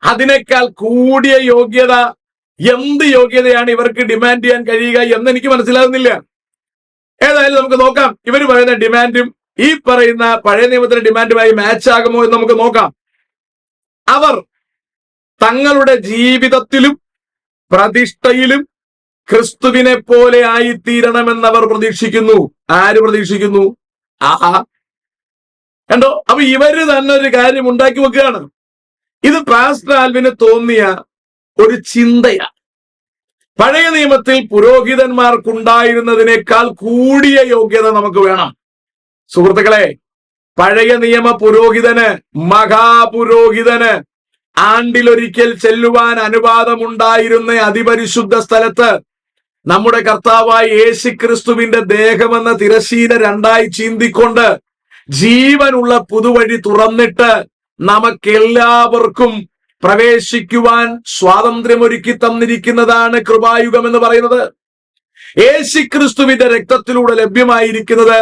അതിനേക്കാൾ കൂടിയ യോഗ്യത, എന്ത് യോഗ്യതയാണ് ഇവർക്ക് ഡിമാൻഡ് ചെയ്യാൻ കഴിയുക എന്ന് എനിക്ക് മനസ്സിലാകുന്നില്ല. ഏതായാലും നമുക്ക് നോക്കാം, ഇവർ പറയുന്ന ഡിമാൻഡും ഈ പറയുന്ന പഴയ നിയമത്തിലെ ഡിമാൻഡുമായി മാച്ച് ആകുമോ എന്ന് നമുക്ക് നോക്കാം. അവർ തങ്ങളുടെ ജീവിതത്തിലും പ്രതിഷ്ഠയിലും ക്രിസ്തുവിനെ പോലെ ആയിത്തീരണമെന്നവർ പ്രതീക്ഷിക്കുന്നു. ആര് പ്രതീക്ഷിക്കുന്നു? ആഹാ, കണ്ടോ? അപ്പൊ ഇവര് തന്നെ ഒരു കാര്യം ഉണ്ടാക്കി വെക്കുകയാണ്. ഇത് പാസ്റ്റർ ആൽവിന് തോന്നിയ ഒരു ചിന്തയാണ്. പഴയ നിയമത്തിൽ പുരോഹിതന്മാർക്കുണ്ടായിരുന്നതിനേക്കാൾ കൂടിയ യോഗ്യത നമുക്ക് വേണം. സുഹൃത്തുക്കളെ, പഴയ നിയമ പുരോഹിതന്, മഹാപുരോഹിതന് ആണ്ടിലൊരിക്കൽ ചെല്ലുവാൻ അനുവാദമുണ്ടായിരുന്ന അതിപരിശുദ്ധ സ്ഥലത്ത് നമ്മുടെ കർത്താവായ യേശുക്രിസ്തുവിന്റെ ദേഹമെന്ന തിരശീല 2ആയി ചീന്തിക്കൊണ്ട് ജീവനുള്ള പുതുവഴി തുറന്നിട്ട് നമുക്കെല്ലാവർക്കും പ്രവേശിക്കുവാൻ സ്വാതന്ത്ര്യമൊരുക്കി തന്നിരിക്കുന്നതാണ് കൃപായുഗം എന്ന് പറയുന്നത്. യേശുക്രിസ്തുവിന്റെ രക്തത്തിലൂടെ ലഭ്യമായിരിക്കുന്നത്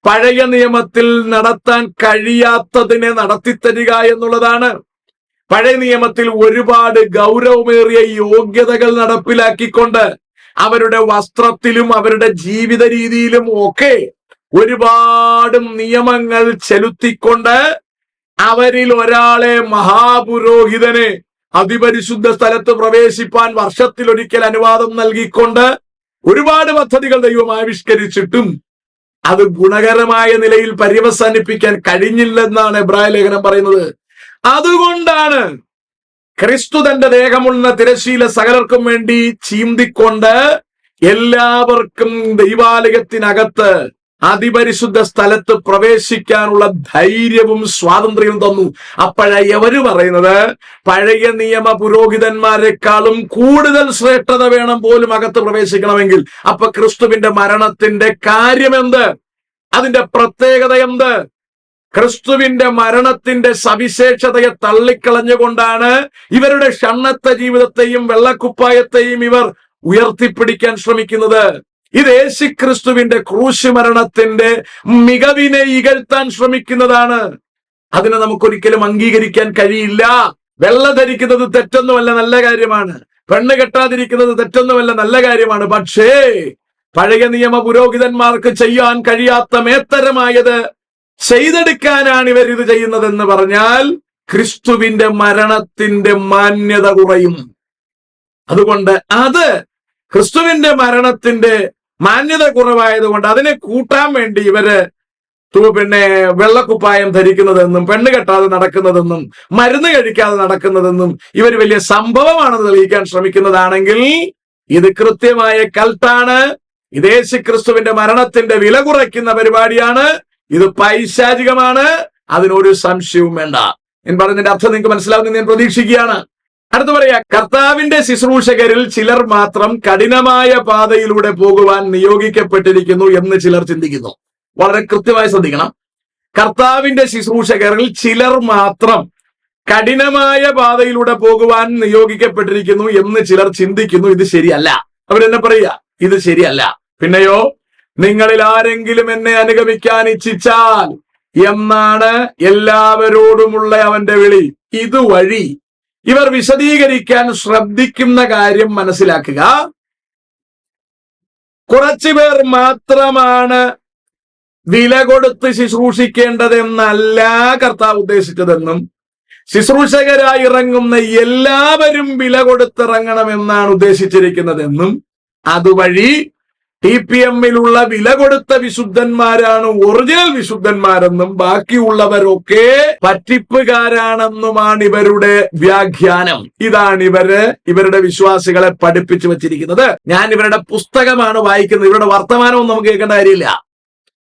പഴയ നിയമത്തിൽ നടത്താൻ കഴിയാത്തതിനെ നടത്തിത്തരിക എന്നുള്ളതാണ്. പഴയ നിയമത്തിൽ ഒരുപാട് ഗൗരവമേറിയ യോഗ്യതകൾ നടപ്പിലാക്കിക്കൊണ്ട് അവരുടെ വസ്ത്രത്തിലും അവരുടെ ജീവിത രീതിയിലും ഒക്കെ ഒരുപാട് നിയമങ്ങൾ ചെലുത്തിക്കൊണ്ട് അവരിൽ ഒരാളെ, മഹാപുരോഹിതനെ, അതിപരിശുദ്ധ സ്ഥലത്ത് പ്രവേശിപ്പാൻ വർഷത്തിലൊരിക്കൽ അനുവാദം നൽകിക്കൊണ്ട് ഒരുപാട് പദ്ധതികൾ ദൈവം ആവിഷ്കരിച്ചിട്ടും അത് ഗുണകരമായ നിലയിൽ പര്യവസാനിപ്പിക്കാൻ കഴിഞ്ഞില്ലെന്നാണ് എബ്രായ ലേഖനം പറയുന്നത്. അതുകൊണ്ടാണ് ക്രിസ്തു തന്റെ ദേഹമുള്ള തിരശീല സകലർക്കും വേണ്ടി ചീന്തിക്കൊണ്ട് എല്ലാവർക്കും ദൈവാലയത്തിനകത്ത് അതിപരിശുദ്ധ സ്ഥലത്ത് പ്രവേശിക്കാനുള്ള ധൈര്യവും സ്വാതന്ത്ര്യവും തന്നു. അപ്പോഴവര് പറയുന്നത് പഴയ നിയമ പുരോഹിതന്മാരെക്കാളും കൂടുതൽ ശ്രേഷ്ഠത വേണം പോലും അകത്ത് പ്രവേശിക്കണമെങ്കിൽ. അപ്പൊ ക്രിസ്തുവിന്റെ മരണത്തിന്റെ കാര്യമെന്ത്? അതിന്റെ പ്രത്യേകത എന്ത്? ക്രിസ്തുവിന്റെ മരണത്തിന്റെ സവിശേഷതയെ തള്ളിക്കളഞ്ഞുകൊണ്ടാണ് ഇവരുടെ ഷണ്ണത്ത ജീവിതത്തെയും വെള്ളക്കുപ്പായത്തെയും ഇവർ ഉയർത്തിപ്പിടിക്കാൻ ശ്രമിക്കുന്നത്. ഇത് യേശുക്രിസ്തുവിന്റെ ക്രൂശ് മരണത്തിന്റെ മികവിനെ ഇകഴ്ത്താൻ ശ്രമിക്കുന്നതാണ്. അതിനെ നമുക്കൊരിക്കലും അംഗീകരിക്കാൻ കഴിയില്ല. വെള്ള ധരിക്കുന്നത് തെറ്റൊന്നുമല്ല, നല്ല കാര്യമാണ്. പെണ്ണ് കെട്ടാതിരിക്കുന്നത് തെറ്റൊന്നുമല്ല, നല്ല കാര്യമാണ്. പക്ഷേ പഴയ നിയമ പുരോഹിതന്മാർക്ക് ചെയ്യാൻ കഴിയാത്ത മേത്തരമായത് ചെയ്തെടുക്കാനാണ് ഇവർ ഇത് ചെയ്യുന്നതെന്ന് പറഞ്ഞാൽ ക്രിസ്തുവിന്റെ മരണത്തിന്റെ മാന്യത കുറയും. അതുകൊണ്ട് അത് ക്രിസ്തുവിന്റെ മരണത്തിന്റെ മാന്യത കുറവായതുകൊണ്ട് അതിനെ കൂട്ടാൻ വേണ്ടി ഇവര് വെള്ളക്കുപ്പായം ധരിക്കുന്നതെന്നും പെണ്ണ് കെട്ടാതെ നടക്കുന്നതെന്നും മരുന്ന് കഴിക്കാതെ നടക്കുന്നതെന്നും ഇവർ വലിയ സംഭവമാണെന്ന് തെളിയിക്കാൻ ശ്രമിക്കുന്നതാണെങ്കിൽ ഇത് കൃത്യമായ കൽട്ടാണ്. ഇത് യേശുക്രിസ്തുവിന്റെ മരണത്തിന്റെ വില കുറയ്ക്കുന്ന പരിപാടിയാണ്. ഇത് പൈശാചികമാണ്. അതിനൊരു സംശയവും വേണ്ട. ഞാൻ പറഞ്ഞതിന്റെ അർത്ഥം നിങ്ങൾക്ക് മനസ്സിലാവുമെന്ന് ഞാൻ പ്രതീക്ഷിക്കുകയാണ്. അടുത്ത പറയാ, കർത്താവിന്റെ ശുശ്രൂഷകരിൽ ചിലർ മാത്രം കഠിനമായ പാതയിലൂടെ പോകുവാൻ നിയോഗിക്കപ്പെട്ടിരിക്കുന്നു എന്ന് ചിലർ ചിന്തിക്കുന്നു. വളരെ കൃത്യമായി ശ്രദ്ധിക്കണം. കർത്താവിന്റെ ശുശ്രൂഷകരിൽ ചിലർ മാത്രം കഠിനമായ പാതയിലൂടെ പോകുവാൻ നിയോഗിക്കപ്പെട്ടിരിക്കുന്നു എന്ന് ചിലർ ചിന്തിക്കുന്നു. ഇത് ശരിയല്ല. അവരെന്നെ പറയുക, ഇത് ശരിയല്ല. പിന്നെയോ, നിങ്ങളിൽ ആരെങ്കിലും എന്നെ അനുഗമിക്കാൻ ഇച്ഛിച്ചാൽ എന്നാണ് എല്ലാവരോടുമുള്ള അവന്റെ വിളി. ഇതുവഴി ഇവർ വിശദീകരിക്കാൻ ശ്രദ്ധിക്കുന്ന കാര്യം മനസ്സിലാക്കുക. കുറച്ചുപേർ മാത്രമാണ് വില കൊടുത്ത് ശുശ്രൂഷിക്കേണ്ടതെന്നല്ല കർത്താവ് ഉദ്ദേശിച്ചതെന്നും ശുശ്രൂഷകരായി ഇറങ്ങുന്ന എല്ലാവരും വില കൊടുത്തിറങ്ങണമെന്നാണ് ഉദ്ദേശിച്ചിരിക്കുന്നതെന്നും അതുവഴി TPM-ലുള്ള വില കൊടുത്ത വിശുദ്ധന്മാരാണ് ഒറിജിനൽ വിശുദ്ധന്മാരെന്നും ബാക്കിയുള്ളവരൊക്കെ പറ്റിപ്പുകാരാണെന്നുമാണ് ഇവരുടെ വ്യാഖ്യാനം. ഇതാണ് ഇവരുടെ വിശ്വാസികളെ പഠിപ്പിച്ചു വച്ചിരിക്കുന്നത്. ഞാൻ ഇവരുടെ പുസ്തകമാണ് വായിക്കുന്നത്. ഇവരുടെ വർത്തമാനവും നമുക്ക് കേൾക്കേണ്ട കാര്യമില്ല.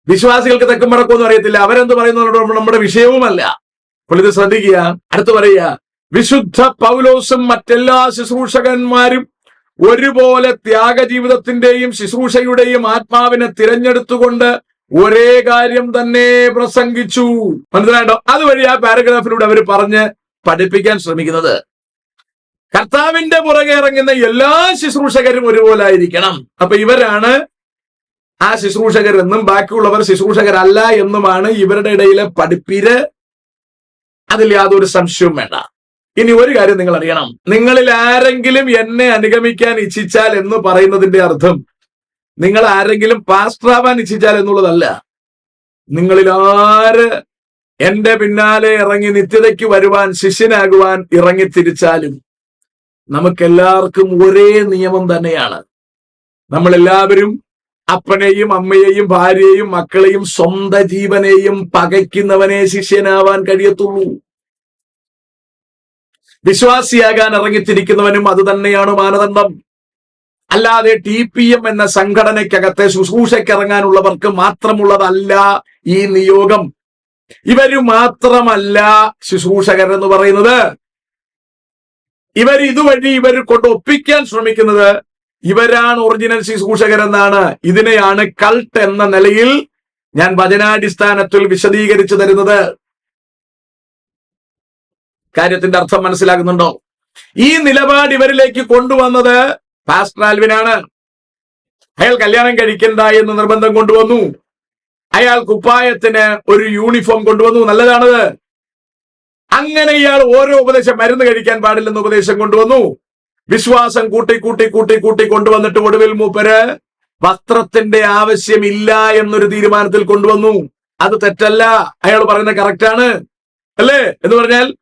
വിശ്വാസികൾക്ക് തെക്കും വടക്കൊന്നും അറിയത്തില്ല. അവരെന്ത് പറയുന്നത് നമ്മുടെ വിഷയവുമല്ല. അപ്പോൾ ഇത് ശ്രദ്ധിക്കുക. അടുത്ത് പറയുക, വിശുദ്ധ പൗലോസും മറ്റെല്ലാ ശുശ്രൂഷകന്മാരും ഒരുപോലെ ത്യാഗജീവിതത്തിന്റെയും ശുശ്രൂഷയുടെയും ആത്മാവിനെ തിരഞ്ഞെടുത്തുകൊണ്ട് ഒരേ കാര്യം തന്നെ പ്രസംഗിച്ചു. മനസ്സിലായോ? അതുവഴി ആ പാരഗ്രാഫിലൂടെ അവർ പറഞ്ഞ് പഠിപ്പിക്കാൻ ശ്രമിക്കുന്നത് കർത്താവിന്റെ പുറകെ ഇറങ്ങുന്ന എല്ലാ ശുശ്രൂഷകരും ഒരുപോലെ ആയിരിക്കണം. അപ്പൊ ഇവരാണ് ആ ശുശ്രൂഷകരെന്നും ബാക്കിയുള്ളവർ ശുശ്രൂഷകരല്ല എന്നുമാണ് ഇവരുടെ ഇടയിലെ പഠിപ്പീര്. അതിൽ യാതൊരു സംശയവും വേണ്ട. ഇനി ഒരു കാര്യം നിങ്ങൾ അറിയണം. നിങ്ങളിൽ ആരെങ്കിലും എന്നെ അനുഗമിക്കാൻ ഇച്ഛിച്ചാൽ എന്ന് പറയുന്നതിന്റെ അർത്ഥം നിങ്ങൾ ആരെങ്കിലും പാസ്റ്ററാവാൻ ഇച്ഛിച്ചാൽ എന്നുള്ളതല്ല. നിങ്ങളിൽ ആര് എന്റെ പിന്നാലെ ഇറങ്ങി നിത്യതയ്ക്ക് വരുവാൻ ശിഷ്യനാകുവാൻ ഇറങ്ങിത്തിരിച്ചാലും നമുക്കെല്ലാവർക്കും ഒരേ നിയമം തന്നെയാണ്. നമ്മളെല്ലാവരും അപ്പനെയും അമ്മയെയും ഭാര്യയെയും മക്കളെയും സ്വന്തം ജീവനെയും പകയ്ക്കുന്നവനെ ശിഷ്യനാവാൻ കഴിയത്തുള്ളൂ. വിശ്വാസിയാകാൻ ഇറങ്ങിത്തിരിക്കുന്നവനും അത് തന്നെയാണ് മാനദണ്ഡം. അല്ലാതെ TPM എന്ന സംഘടനയ്ക്കകത്തെ ശുശ്രൂഷയ്ക്കിറങ്ങാനുള്ളവർക്ക് മാത്രമുള്ളതല്ല ഈ നിയോഗം. ഇവര് മാത്രമല്ല ശുശ്രൂഷകരെന്ന് പറയുന്നത്. ഇതുവഴി ഇവർ കൊണ്ട് ഒപ്പിക്കാൻ ശ്രമിക്കുന്നത് ഇവരാണ് ഒറിജിനൽ ശുശ്രൂഷകരെന്നാണ്. ഇതിനെയാണ് കൾട്ട് എന്ന നിലയിൽ ഞാൻ വചനാടിസ്ഥാനത്തിൽ വിശദീകരിച്ചു തരുന്നത്. കാര്യത്തിന്റെ അർത്ഥം മനസ്സിലാകുന്നുണ്ടോ? ഈ നിലപാട് ഇവരിലേക്ക് കൊണ്ടുവന്നത് പാസ്റ്റർ ആൽവിനാണ്. അയാൾ കല്യാണം കഴിക്കണ്ട എന്ന് നിർബന്ധം കൊണ്ടുവന്നു. അയാൾ കുപ്പായത്തിന് ഒരു യൂണിഫോം കൊണ്ടുവന്നു. നല്ലതാണത്. അങ്ങനെ ഇയാൾ ഓരോ ഉപദേശം, മരുന്ന് കഴിക്കാൻ പാടില്ലെന്ന് ഉപദേശം കൊണ്ടുവന്നു. വിശ്വാസം കൂട്ടി കൂട്ടി കൂട്ടി കൂട്ടി കൊണ്ടുവന്നിട്ട് ഒടുവിൽ മൂപ്പര് വസ്ത്രത്തിന്റെ ആവശ്യമില്ല എന്നൊരു തീരുമാനത്തിൽ കൊണ്ടുവന്നു. അത് തെറ്റല്ല. അയാൾ പറയുന്നത് കറക്റ്റാണ് അല്ലേ? എന്ന് പറഞ്ഞാൽ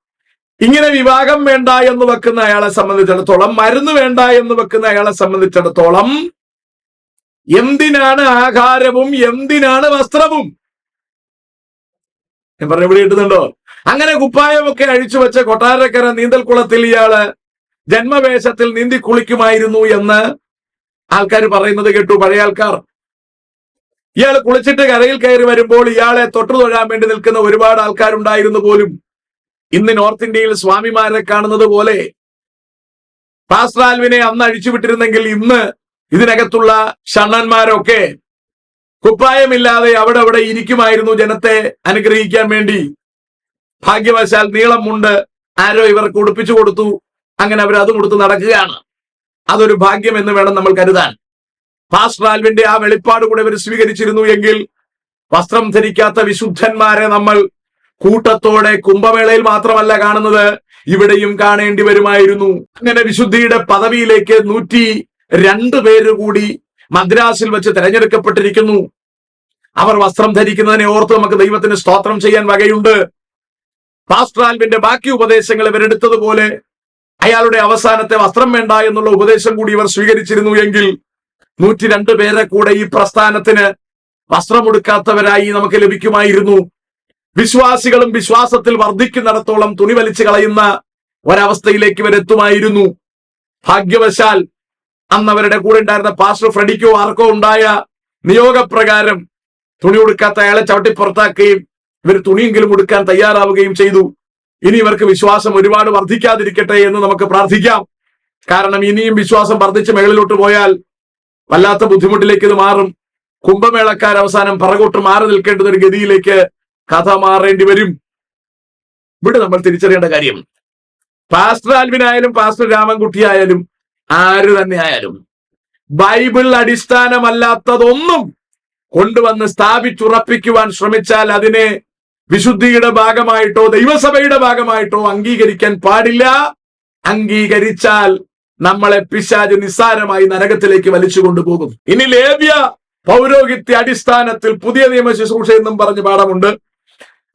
ഇങ്ങനെ വിവാഹം വേണ്ട എന്ന് വെക്കുന്ന അയാളെ സംബന്ധിച്ചിടത്തോളം, മരുന്ന് വേണ്ട എന്ന് വെക്കുന്ന അയാളെ സംബന്ധിച്ചിടത്തോളം എന്തിനാണ് ആഹാരവും എന്തിനാണ് വസ്ത്രവും? ഞാൻ പറഞ്ഞ ഇവിടെ കിട്ടുന്നുണ്ടോ? അങ്ങനെ കുപ്പായമൊക്കെ അഴിച്ചു വെച്ച കൊട്ടാരക്കര നീന്തൽക്കുളത്തിൽ ഇയാള് ജന്മവേശത്തിൽ നീന്തി കുളിക്കുമായിരുന്നു എന്ന് ആൾക്കാർ പറയുന്നത് കേട്ടു. പഴയ ആൾക്കാർ. ഇയാൾ കുളിച്ചിട്ട് കരയിൽ കയറി വരുമ്പോൾ ഇയാളെ തൊട്ടു തൊഴാൻ വേണ്ടി നിൽക്കുന്ന ഒരുപാട് ആൾക്കാരുണ്ടായിരുന്നു പോലും. ഇന്ന് നോർത്ത് ഇന്ത്യയിൽ സ്വാമിമാരെ കാണുന്നത് പോലെ പാസ്റ്റർ ആൽവിനെ അന്ന് അഴിച്ചുവിട്ടിരുന്നെങ്കിൽ ഇന്ന് ഇതിനകത്തുള്ള ഷണ്ണന്മാരൊക്കെ കുപ്പായമില്ലാതെ അവിടെ ഇരിക്കുമായിരുന്നു ജനത്തെ അനുഗ്രഹിക്കാൻ വേണ്ടി. ഭാഗ്യവശാൽ നീളം മുണ്ട് ആരോ ഇവർക്ക് ഉടുപ്പിച്ചു കൊടുത്തു. അങ്ങനെ അവർ അതും കൊടുത്ത് നടക്കുകയാണ്. അതൊരു ഭാഗ്യം എന്ന് വേണം നമ്മൾ കരുതാൻ. പാസ്റ്റർ ആൽവിന്റെ ആ വെളിപ്പാട് കൂടെ ഇവർ സ്വീകരിച്ചിരുന്നു എങ്കിൽ വസ്ത്രം ധരിക്കാത്ത വിശുദ്ധന്മാരെ നമ്മൾ കൂട്ടത്തോടെ കുംഭമേളയിൽ മാത്രമല്ല കാണുന്നത്, ഇവിടെയും കാണേണ്ടി വരുമായിരുന്നു. അങ്ങനെ വിശുദ്ധിയുടെ പദവിയിലേക്ക് 102 പേര് കൂടി മദ്രാസിൽ വെച്ച് തെരഞ്ഞെടുക്കപ്പെട്ടിരിക്കുന്നു. അവർ വസ്ത്രം ധരിക്കുന്നതിനെ ഓർത്ത് നമുക്ക് ദൈവത്തിന് സ്തോത്രം ചെയ്യാൻ വകയുണ്ട്. പാസ്റ്റർ ആൽവിന്റെ ബാക്കി ഉപദേശങ്ങൾ ഇവരെടുത്തതുപോലെ അയാളുടെ അവസാനത്തെ വസ്ത്രം വേണ്ട എന്നുള്ള ഉപദേശം കൂടി ഇവർ സ്വീകരിച്ചിരുന്നു എങ്കിൽ 102 പേരെ കൂടെ ഈ പ്രസ്ഥാനത്തിന് വസ്ത്രമൊടുക്കാത്തവരായി നമുക്ക് ലഭിക്കുമായിരുന്നു. വിശ്വാസികളും വിശ്വാസത്തിൽ വർദ്ധിക്കുന്നിടത്തോളം തുണി വലിച്ചു കളയുന്ന ഒരവസ്ഥയിലേക്ക് ഇവരെത്തുമായിരുന്നു. ഭാഗ്യവശാൽ അന്ന് അവരുടെ കൂടെ ഉണ്ടായിരുന്ന പാസ്റ്റർ ഫ്രെഡിക്കോ ആർക്കോ ഉണ്ടായ നിയോഗപ്രകാരം തുണി ഉടുക്കാത്ത അയാളെ ചവിട്ടി പുറത്താക്കുകയും ഇവർ തുണിയെങ്കിലും ഉടുക്കാൻ തയ്യാറാവുകയും ചെയ്തു. ഇനി ഇവർക്ക് വിശ്വാസം ഒരുപാട് വർദ്ധിക്കാതിരിക്കട്ടെ എന്ന് നമുക്ക് പ്രാർത്ഥിക്കാം. കാരണം ഇനിയും വിശ്വാസം വർദ്ധിച്ച് മേളിലോട്ട് പോയാൽ വല്ലാത്ത ബുദ്ധിമുട്ടിലേക്ക് ഇത് മാറും. കുംഭമേളക്കാർ അവസാനം പിറകോട്ട് മാറി നിൽക്കേണ്ടുന്ന ഒരു ഗതിയിലേക്ക് കഥ മാറേണ്ടി വരും. ഇവിടെ നമ്മൾ തിരിച്ചറിയേണ്ട കാര്യം, പാസ്റ്റർ ആൽവിനായാലും പാസ്റ്റർ രാമൻകുട്ടിയായാലും ആര് തന്നെ ആയാലും ബൈബിൾ അടിസ്ഥാനമല്ലാത്തതൊന്നും കൊണ്ടുവന്ന് സ്ഥാപിച്ചുറപ്പിക്കുവാൻ ശ്രമിച്ചാൽ അതിനെ വിശുദ്ധിയുടെ ഭാഗമായിട്ടോ ദൈവസഭയുടെ ഭാഗമായിട്ടോ അംഗീകരിക്കാൻ പാടില്ല. അംഗീകരിച്ചാൽ നമ്മളെ പിശാച് നിസ്സാരമായി നരകത്തിലേക്ക് വലിച്ചു കൊണ്ടുപോകും. ഇനി ലേവ്യ പൗരോഹിത്യ അടിസ്ഥാനത്തിൽ പുതിയ നിയമ ശുശ്രൂഷ എന്നും പറഞ്ഞ് പാഠമുണ്ട്.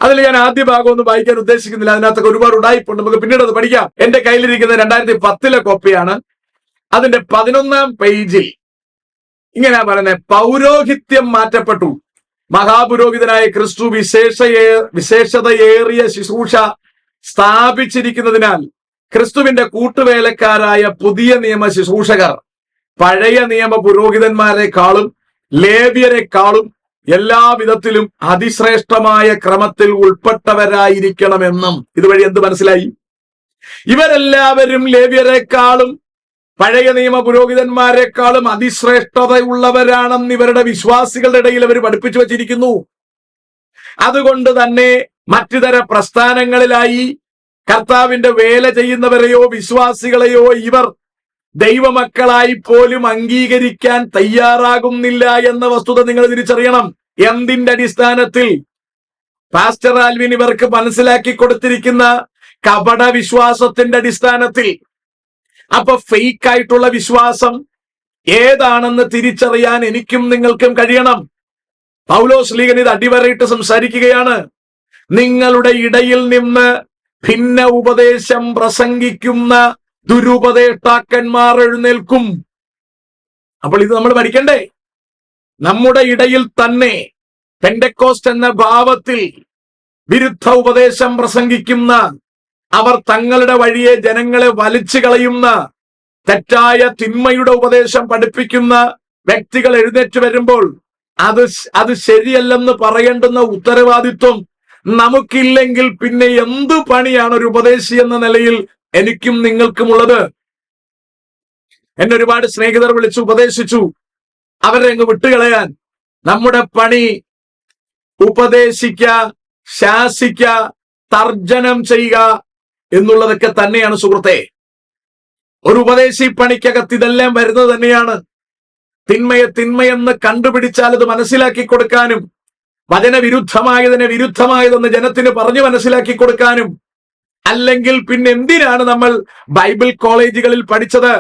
അതിൽ ഞാൻ ആദ്യ ഭാഗം ഒന്നും വായിക്കാൻ ഉദ്ദേശിക്കുന്നില്ല. അതിനകത്തൊക്കെ ഒരുപാട് ഉടായിപ്പുണ്ട്, നമുക്ക് പിന്നീട് അത് പഠിക്കാം. എന്റെ കയ്യിലിരിക്കുന്ന 2010 കോപ്പിയാണ്. അതിന്റെ 11ാം പേജിൽ ഇങ്ങനെ പറയുന്നത്, പൗരോഹിത്യം മാറ്റപ്പെട്ടു. മഹാപുരോഹിതനായ ക്രിസ്തു വിശേഷതയേറിയ ശുശ്രൂഷ സ്ഥാപിച്ചിരിക്കുന്നതിനാൽ ക്രിസ്തുവിന്റെ കൂട്ടുവേലക്കാരായ പുതിയ നിയമ ശുശ്രൂഷകർ പഴയ നിയമ പുരോഹിതന്മാരെക്കാളും ലേവ്യരെക്കാളും എല്ലാവിധത്തിലും അതിശ്രേഷ്ഠമായ ക്രമത്തിൽ ഉൾപ്പെട്ടവരായിരിക്കണമെന്നും. ഇതുവഴി എന്ത് മനസ്സിലായി? ഇവരെല്ലാവരും ലേവ്യരെക്കാളും പഴയ നിയമ പുരോഹിതന്മാരെക്കാളും അതിശ്രേഷ്ഠതയുള്ളവരാണെന്ന് ഇവരുടെ വിശ്വാസികളുടെ ഇടയിൽ അവർ പഠിപ്പിച്ചു വച്ചിരിക്കുന്നു. അതുകൊണ്ട് തന്നെ മറ്റുതര പ്രസ്ഥാനങ്ങളിലായി കർത്താവിന്റെ വേല ചെയ്യുന്നവരെയോ വിശ്വാസികളെയോ ഇവർ ദൈവമക്കളായി പോലും അംഗീകരിക്കാൻ തയ്യാറാകുന്നില്ല എന്ന വസ്തുത നിങ്ങൾ തിരിച്ചറിയണം. എന്തിന്റെ അടിസ്ഥാനത്തിൽ? പാസ്റ്റർ ആൽവിൻ ഇവർക്ക് മനസ്സിലാക്കി കൊടുത്തിരിക്കുന്ന കപട വിശ്വാസത്തിന്റെ അടിസ്ഥാനത്തിൽ. അപ്പൊ ഫേക്ക് ആയിട്ടുള്ള വിശ്വാസം ഏതാണെന്ന് തിരിച്ചറിയാൻ എനിക്കും നിങ്ങൾക്കും കഴിയണം. പൗലോസ് ലീഗൻ ഇത് അടിവരയിട്ട് സംസാരിക്കുകയാണ്. നിങ്ങളുടെ ഇടയിൽ നിന്ന് ഭിന്ന ഉപദേശം പ്രസംഗിക്കുന്ന ദുരുപദേഷ്ടാക്കന്മാർ എഴുന്നേൽക്കും. അപ്പോൾ ഇത് നമ്മൾ പഠിക്കണ്ടേ? നമ്മുടെ ഇടയിൽ തന്നെ പെന്റക്കോസ്റ്റ് എന്ന ഭാവത്തിൽ വിരുദ്ധ ഉപദേശം പ്രസംഗിക്കുന്ന, അവർ തങ്ങളുടെ വഴിയെ ജനങ്ങളെ വലിച്ചു കളയുന്ന, തെറ്റായ തിന്മയുടെ ഉപദേശം പഠിപ്പിക്കുന്ന വ്യക്തികൾ എഴുന്നേറ്റ് വരുമ്പോൾ അത് ശരിയല്ലെന്ന് പറയേണ്ടുന്ന ഉത്തരവാദിത്വം നമുക്കില്ലെങ്കിൽ പിന്നെ എന്തു പണിയാണ് ഒരു ഉപദേശി എന്ന നിലയിൽ എനിക്കും നിങ്ങൾക്കുമുള്ളത്? എന്നെ ഒരുപാട് സ്നേഹിതർ വിളിച്ച് ഉപദേശിച്ചു അവരെ അങ്ങ് വിട്ടുകളയാൻ. നമ്മുടെ പണി ഉപദേശിക്ക, ശാസിക്ക, തർജനം ചെയ്യുക എന്നുള്ളതൊക്കെ തന്നെയാണ് സുഹൃത്തെ. ഒരു ഉപദേശി പണിക്കകത്ത് ഇതെല്ലാം വരുന്നത് തന്നെയാണ്. തിന്മയെ തിന്മയെന്ന് കണ്ടുപിടിച്ചാൽ അത് മനസ്സിലാക്കി കൊടുക്കാനും, വചനവിരുദ്ധമായതിനെ വിരുദ്ധമായതെന്ന് ജനത്തിന് പറഞ്ഞു മനസ്സിലാക്കി കൊടുക്കാനും. അല്ലെങ്കിൽ പിന്നെ എന്തിനാണ് നമ്മൾ ബൈബിൾ കോളേജുകളിൽ പഠിച്ചത്?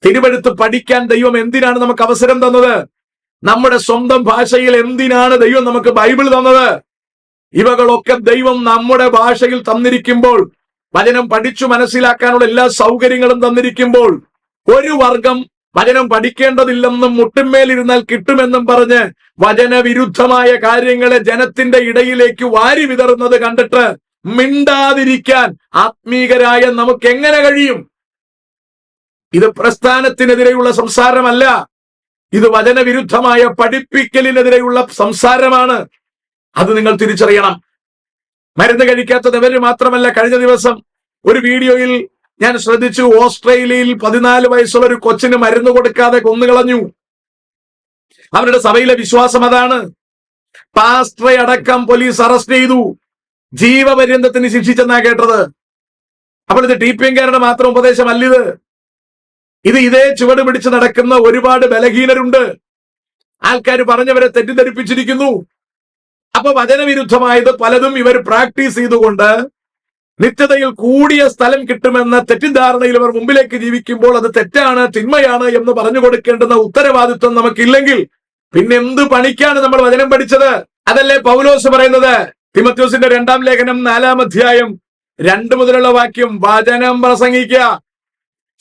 തിരുവെഴുത്ത് പഠിക്കാൻ ദൈവം എന്തിനാണ് നമുക്ക് അവസരം തന്നത്? നമ്മുടെ സ്വന്തം ഭാഷയിൽ എന്തിനാണ് ദൈവം നമുക്ക് ബൈബിൾ തന്നത്? ഇവകളൊക്കെ ദൈവം നമ്മുടെ ഭാഷയിൽ തന്നിരിക്കുമ്പോൾ, വചനം പഠിച്ചു മനസ്സിലാക്കാനുള്ള എല്ലാ സൗകര്യങ്ങളും തന്നിരിക്കുമ്പോൾ, ഒരു വർഗം വചനം പഠിക്കേണ്ടതില്ലെന്നും മുട്ടിന്മേലിരുന്നാൽ കിട്ടുമെന്നും പറഞ്ഞ് വചനവിരുദ്ധമായ കാര്യങ്ങളെ ജനത്തിന്റെ ഇടയിലേക്ക് വാരി വിതറുന്നത് കണ്ടിട്ട് മിണ്ടാതിരിക്കാൻ ആത്മീകരായ നമുക്ക് എങ്ങനെ കഴിയും? ഇത് പ്രസ്ഥാനത്തിനെതിരെയുള്ള സംസാരമല്ല, ഇത് വചനവിരുദ്ധമായ പഠിപ്പിക്കലിനെതിരെയുള്ള സംസാരമാണ്. അത് നിങ്ങൾ തിരിച്ചറിയണം. മരുന്ന് കഴിക്കാത്തവര് മാത്രമല്ല, കഴിഞ്ഞ ദിവസം ഒരു വീഡിയോയിൽ ഞാൻ ശ്രദ്ധിച്ചു, ഓസ്ട്രേലിയയിൽ 14 വയസ്സുള്ള ഒരു കൊച്ചിന് മരുന്ന് കൊടുക്കാതെ കൊന്നുകളഞ്ഞു. അവരുടെ സഭയിലെ വിശ്വാസം അതാണ്. പാസ്റ്ററെ അടക്കം പോലീസ് അറസ്റ്റ് ചെയ്തു, ജീവപര്യന്തത്തിന് ശിക്ഷിച്ചെന്നാ കേട്ടത്. അപ്പോൾ ഇത് TPM-കാരുടെ മാത്രം ഉപദേശമല്ലിത്. ഇത് ഇതേ ചുവട് പിടിച്ച് നടക്കുന്ന ഒരുപാട് ബലഹീനരുണ്ട്. ആൾക്കാർ പറഞ്ഞവരെ തെറ്റിദ്ധരിപ്പിച്ചിരിക്കുന്നു. അപ്പൊ വചനവിരുദ്ധമായത് പലതും ഇവർ പ്രാക്ടീസ് ചെയ്തുകൊണ്ട് നിത്യതയിൽ കൂടിയ സ്ഥലം കിട്ടുമെന്ന തെറ്റിദ്ധാരണയിൽ അവർ മുമ്പിലേക്ക് ജീവിക്കുമ്പോൾ അത് തെറ്റാണ്, തിന്മയാണ് എന്ന് പറഞ്ഞു കൊടുക്കേണ്ടുന്ന ഉത്തരവാദിത്വം നമുക്കില്ലെങ്കിൽ പിന്നെ എന്ത് പണിക്കാണ് നമ്മൾ വചനം പഠിച്ചത്? അതല്ലേ പൗലോസ് പറയുന്നത്? തിമോഥെയോസിന്റെ 2-ാം ലേഖനം 4-ാം അധ്യായം 2 മുതലുള്ള വാക്യം, വചനം പ്രസംഗിക്കുക,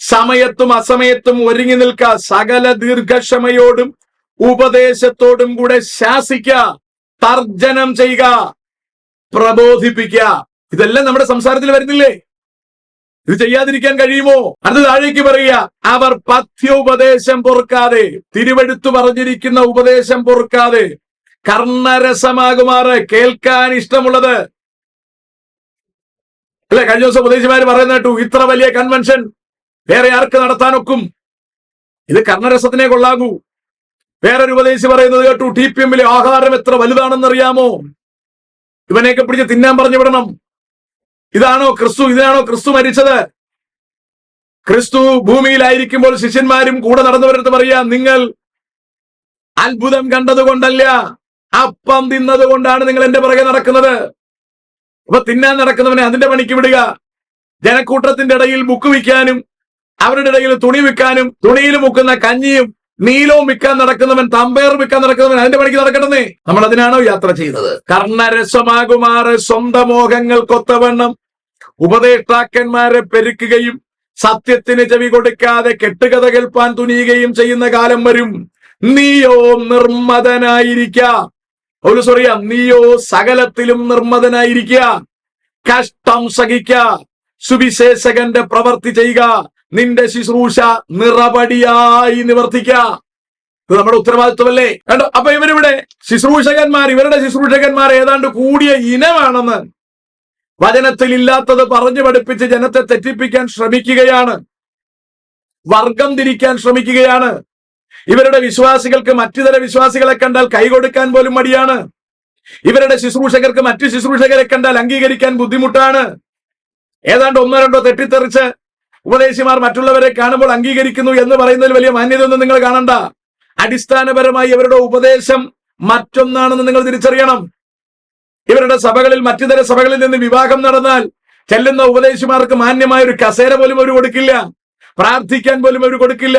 സമയത്തും അസമയത്തും ഒരുങ്ങി നിൽക്കുക, സകല ദീർഘക്ഷമയോടും ഉപദേശത്തോടും കൂടെ ശാസിക്കുക, തർജ്ജനം ചെയ്യുക, പ്രബോധിപ്പിക്കുക. ഇതെല്ലാം നമ്മുടെ സംസാരത്തിൽ വരുന്നില്ലേ? ഇത് ചെയ്യാതിരിക്കാൻ കഴിയുമോ? അത് താഴേക്ക് പറയുക, അവർ പഥ്യോപദേശം പൊറുക്കാതെ, തിരുവെടുത്തു പറഞ്ഞിരിക്കുന്ന ഉപദേശം പൊറുക്കാതെ, കർണരസമാകുമാറ് കേൾക്കാൻ ഇഷ്ടമുള്ളത്. അല്ലെ, കഴിഞ്ഞ ദിവസം ഉപദേശിമാര് പറയുന്ന കേട്ടു, ഇത്ര വലിയ കൺവെൻഷൻ വേറെ ആർക്ക് നടത്താനൊക്കും? ഇത് കർണരസത്തിനെ കൊള്ളാകൂ. വേറൊരു ഉപദേശി പറയുന്നത് കേട്ടു, TPM-ലെ ആഹാരം എത്ര വലുതാണെന്നറിയാമോ? ഇവനെയൊക്കെ പിടിച്ച് തിന്നാൻ പറഞ്ഞു വിടണം. ഇതാണോ ക്രിസ്തു? ഇതിനാണോ ക്രിസ്തു മരിച്ചത്? ക്രിസ്തു ഭൂമിയിലായിരിക്കുമ്പോൾ ശിഷ്യന്മാരും കൂടെ നടന്നവരടുത്ത് പറയാ, നിങ്ങൾ അത്ഭുതം കണ്ടതുകൊണ്ടല്ല, അപ്പം തിന്നത് കൊണ്ടാണ് നിങ്ങൾ എന്റെ പുറകെ നടക്കുന്നത്. അപ്പൊ തിന്നാൻ നടക്കുന്നവനെ അതിന്റെ പണിക്ക് വിടുക. ജനക്കൂട്ടത്തിന്റെ ഇടയിൽ ബുക്ക് വിൽക്കാനും അവരുടെ ഇടയിൽ തുണി വിൽക്കാനും തുണിയിൽ മുക്കുന്ന കഞ്ഞിയും നീലവും വിൽക്കാൻ നടക്കുന്നവൻ, തമ്പേർ വിൽക്കാൻ നടക്കുന്നവൻ അതിന്റെ പണിക്ക് നടക്കണമെന്നേ. നമ്മൾ അതിനാണോ യാത്ര ചെയ്യുന്നത്? കർണരസമാകുമാറ് സ്വന്തം മോഹങ്ങൾക്കൊത്തവണ്ണം ഉപദേഷ്ടാക്കന്മാരെ പെരുക്കുകയും സത്യത്തിന് ചെവി കൊടുക്കാതെ കെട്ടുകഥ കേൾപ്പാൻ തുനിയുകയും ചെയ്യുന്ന കാലം വരും. നീയോ നിർമ്മതനായിരിക്ക. നീയോ സകലത്തിലും നിർമ്മതനായിരിക്കുക, കഷ്ടം സഹിക്ക, സുവിശേഷകന്റെ പ്രവർത്തി ചെയ്യുക, നിന്റെ ശുശ്രൂഷ നിറപടിയായി നിവർത്തിക്ക. ഇത് നമ്മുടെ ഉത്തരവാദിത്വമല്ലേ? കണ്ടോ? അപ്പൊ ഇവരുടെ ശുശ്രൂഷകന്മാർ ഏതാണ്ട് കൂടിയ ഇനമാണെന്ന് വചനത്തിൽ ഇല്ലാത്തത് പറഞ്ഞു പഠിപ്പിച്ച് ജനത്തെ തെറ്റിപ്പിക്കാൻ ശ്രമിക്കുകയാണ്, വർഗം തിരിക്കാൻ ശ്രമിക്കുകയാണ്. ഇവരുടെ വിശ്വാസികൾക്ക് മറ്റുതര വിശ്വാസികളെ കണ്ടാൽ കൈകൊടുക്കാൻ പോലും മടിയാണ്. ഇവരുടെ ശുശ്രൂഷകർക്ക് മറ്റു ശുശ്രൂഷകരെ കണ്ടാൽ അംഗീകരിക്കാൻ ബുദ്ധിമുട്ടാണ്. ഏതാണ്ട് 1-2 തെറ്റിത്തെറിച്ച് ഉപദേശിമാർ മറ്റുള്ളവരെ കാണുമ്പോൾ അംഗീകരിക്കുന്നു എന്ന് പറയുന്നതിൽ വലിയ മാന്യതയൊന്നും നിങ്ങൾ കാണണ്ട. അടിസ്ഥാനപരമായി ഇവരുടെ ഉപദേശം മറ്റൊന്നാണെന്ന് നിങ്ങൾ തിരിച്ചറിയണം. ഇവരുടെ സഭകളിൽ മറ്റുതര സഭകളിൽ നിന്ന് വിവാഹം നടന്നാൽ ചെല്ലുന്ന ഉപദേശിമാർക്ക് മാന്യമായ ഒരു കസേര പോലും അവർ കൊടുക്കില്ല, പ്രാർത്ഥിക്കാൻ പോലും അവർ കൊടുക്കില്ല.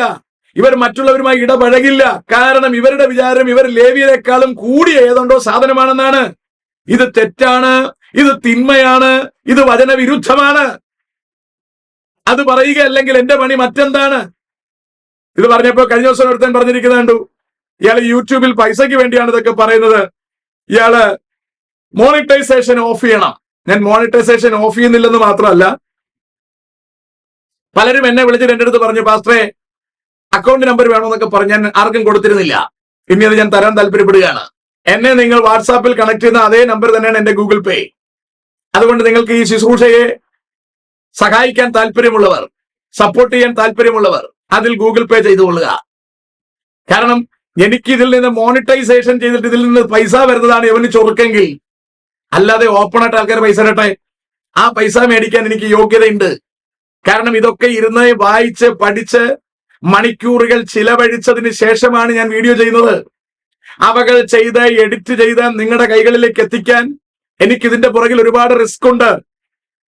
ഇവർ മറ്റുള്ളവരുമായി ഇടപഴകില്ല. കാരണം ഇവരുടെ വിചാരം ഇവർ ലേവിയരെക്കാളും കൂടിയ ഏതുണ്ടോ സാധനമാണെന്നാണ്. ഇത് തെറ്റാണ്, ഇത് തിന്മയാണ്, ഇത് വചനവിരുദ്ധമാണ്. അത് പറയുകയല്ലെങ്കിൽ എന്റെ പണി മറ്റെന്താണ്? ഇത് പറഞ്ഞപ്പോ കഴിഞ്ഞ ദിവസം ഒരുത്തൻ പറഞ്ഞിരിക്കുന്നത് കണ്ടു, ഇയാള് യൂട്യൂബിൽ പൈസയ്ക്ക് വേണ്ടിയാണ് ഇതൊക്കെ പറയുന്നത്, ഇയാള് മോണിറ്റൈസേഷൻ ഓഫ് ചെയ്യണം. ഞാൻ മോണിറ്റൈസേഷൻ ഓഫ് ചെയ്യുന്നില്ലെന്ന് മാത്രമല്ല, പലരും എന്നെ വിളിച്ചിട്ട് എന്റെ അടുത്ത് പറഞ്ഞു, പാസ്റ്ററെ അക്കൗണ്ട് നമ്പർ വേണമെന്നൊക്കെ പറഞ്ഞ് ഞാൻ ആർക്കും കൊടുത്തിരുന്നില്ല, ഇനി അത് ഞാൻ തരാൻ താല്പര്യപ്പെടുകയാണ്. എന്നെ നിങ്ങൾ വാട്സാപ്പിൽ കണക്ട് ചെയ്യുന്ന അതേ നമ്പർ തന്നെയാണ് എന്റെ ഗൂഗിൾ പേ. അതുകൊണ്ട് നിങ്ങൾക്ക് ഈ ശുശ്രൂഷയെ സഹായിക്കാൻ താല്പര്യമുള്ളവർ, സപ്പോർട്ട് ചെയ്യാൻ താല്പര്യമുള്ളവർ അതിൽ ഗൂഗിൾ പേ ചെയ്തുകൊള്ളുക. കാരണം എനിക്ക് ഇതിൽ നിന്ന് മോണിറ്റൈസേഷൻ ചെയ്തിട്ട് ഇതിൽ നിന്ന് പൈസ വരുന്നതാണ് ഇവന് ചൊറുക്കെങ്കിൽ, അല്ലാതെ ഓപ്പൺ ആയിട്ട് ആൾക്കാർ പൈസ ഇടട്ടെ, ആ പൈസ മേടിക്കാൻ എനിക്ക് യോഗ്യതയുണ്ട്. കാരണം ഇതൊക്കെ ഇരുന്ന് വായിച്ച് പഠിച്ച് മണിക്കൂറുകൾ ചിലവഴിച്ചതിന് ശേഷമാണ് ഞാൻ വീഡിയോ ചെയ്യുന്നത്. അവകൾ ചെയ്ത് എഡിറ്റ് ചെയ്ത് നിങ്ങളുടെ കൈകളിലേക്ക് എത്തിക്കാൻ എനിക്കിതിന്റെ പുറകിൽ ഒരുപാട് റിസ്ക് ഉണ്ട്.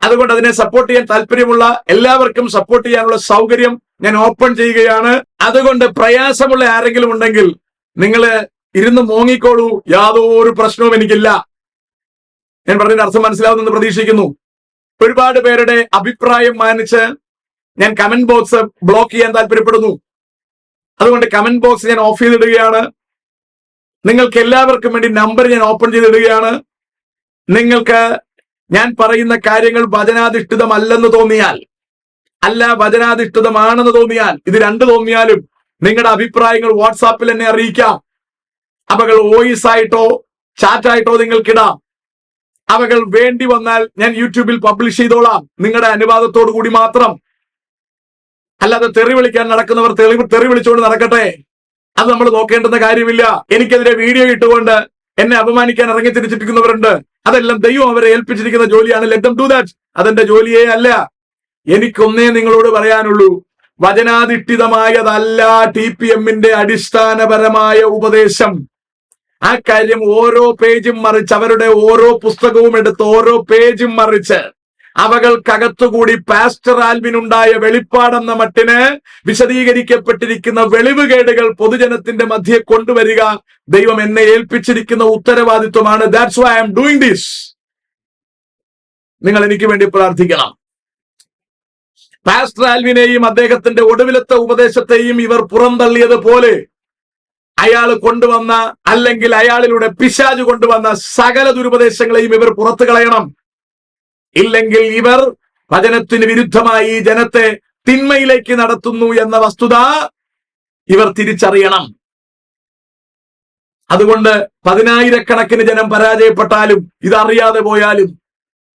അതുകൊണ്ട് അതിനെ സപ്പോർട്ട് ചെയ്യാൻ താല്പര്യമുള്ള എല്ലാവർക്കും സപ്പോർട്ട് ചെയ്യാനുള്ള സൗകര്യം ഞാൻ ഓപ്പൺ ചെയ്യുകയാണ്. അതുകൊണ്ട് പ്രയാസമുള്ള ആരെങ്കിലും ഉണ്ടെങ്കിൽ നിങ്ങൾ ഇരുന്ന് മോങ്ങിക്കോളൂ, യാതൊരു പ്രശ്നവും എനിക്കില്ല. ഞാൻ പറഞ്ഞതിന്റെ അർത്ഥം മനസ്സിലാവുന്നെന്ന് പ്രതീക്ഷിക്കുന്നു. ഒരുപാട് പേരുടെ അഭിപ്രായം മാനിച്ച് ഞാൻ കമന്റ് ബോക്സ് ബ്ലോക്ക് ചെയ്യാൻ താല്പര്യപ്പെടുന്നു. അതുകൊണ്ട് കമന്റ് ബോക്സ് ഞാൻ ഓഫ് ചെയ്തിടുകയാണ്. നിങ്ങൾക്ക് എല്ലാവർക്കും വേണ്ടി നമ്പർ ഞാൻ ഓപ്പൺ ചെയ്തിടുകയാണ്. നിങ്ങൾക്ക് ഞാൻ പറയുന്ന കാര്യങ്ങൾ വചനാധിഷ്ഠിതമല്ലെന്ന് തോന്നിയാൽ, അല്ല വചനാധിഷ്ഠിതമാണെന്ന് തോന്നിയാൽ, ഇത് രണ്ട് തോന്നിയാലും നിങ്ങളുടെ അഭിപ്രായങ്ങൾ വാട്സാപ്പിൽ എന്നെ അറിയിക്കാം. അവകൾ വോയിസ് ആയിട്ടോ ചാറ്റായിട്ടോ നിങ്ങൾക്കിടാം. അവകൾ വേണ്ടി വന്നാൽ ഞാൻ യൂട്യൂബിൽ പബ്ലിഷ് ചെയ്തോളാം, നിങ്ങളുടെ അനുവാദത്തോടു കൂടി മാത്രം. അല്ലാതെ തെറി വിളിക്കാൻ നടക്കുന്നവർ തെറി വിളിച്ചുകൊണ്ട് നടക്കട്ടെ. അത് നമ്മൾ നോക്കേണ്ടുന്ന കാര്യമില്ല. എനിക്കെതിരെ വീഡിയോ ഇട്ടുകൊണ്ട് എന്നെ അപമാനിക്കാൻ ഇറങ്ങി തിരിച്ചിരിക്കുന്നവരുണ്ട്. അതെല്ലാം ദൈവം അവരെ ഏൽപ്പിച്ചിരിക്കുന്ന ജോലിയാണ്. Let them do that. അതെന്റെ ജോലിയേ അല്ല. എനിക്കൊന്നേ നിങ്ങളോട് പറയാനുള്ളൂ, വചനാധിഷ്ഠിതമായതല്ല TPM-ന്റെ അടിസ്ഥാനപരമായ ഉപദേശം. ആ കാര്യം ഓരോ പേജും മറിച്ച്, അവരുടെ ഓരോ പുസ്തകവും എടുത്ത് ഓരോ പേജും മറിച്ച് അവകൾക്കകത്തുകൂടി പാസ്റ്റർ ആൽവിനുണ്ടായ വെളിപ്പാടെന്ന മട്ടിന് വിശദീകരിക്കപ്പെട്ടിരിക്കുന്ന വെളിവുകേടുകൾ പൊതുജനത്തിന്റെ മധ്യേ കൊണ്ടുവരിക ദൈവം എന്നെ ഏൽപ്പിച്ചിരിക്കുന്ന ഉത്തരവാദിത്വമാണ്. That's why I am doing this. നിങ്ങൾ എനിക്ക് വേണ്ടി പ്രാർത്ഥിക്കണം. പാസ്റ്റർ ആൽവിനെയും അദ്ദേഹത്തിന്റെ ഒടുവിലത്തെ ഉപദേശത്തെയും ഇവർ പുറന്തള്ളിയതുപോലെ അയാൾ കൊണ്ടുവന്ന, അല്ലെങ്കിൽ അയാളിലൂടെ പിശാച് കൊണ്ടുവന്ന സകല ദുരുപദേശങ്ങളെയും ഇവർ പുറത്തു കളയണം. ഇല്ലെങ്കിൽ ഇവർ വചനത്തിന് വിരുദ്ധമായി ജനത്തെ തിന്മയിലേക്ക് നടത്തുന്നു എന്ന വസ്തുത ഇവർ തിരിച്ചറിയണം. അതുകൊണ്ട് 10,000-കണക്കിന് ജനം പരാജയപ്പെട്ടാലും, ഇതറിയാതെ പോയാലും,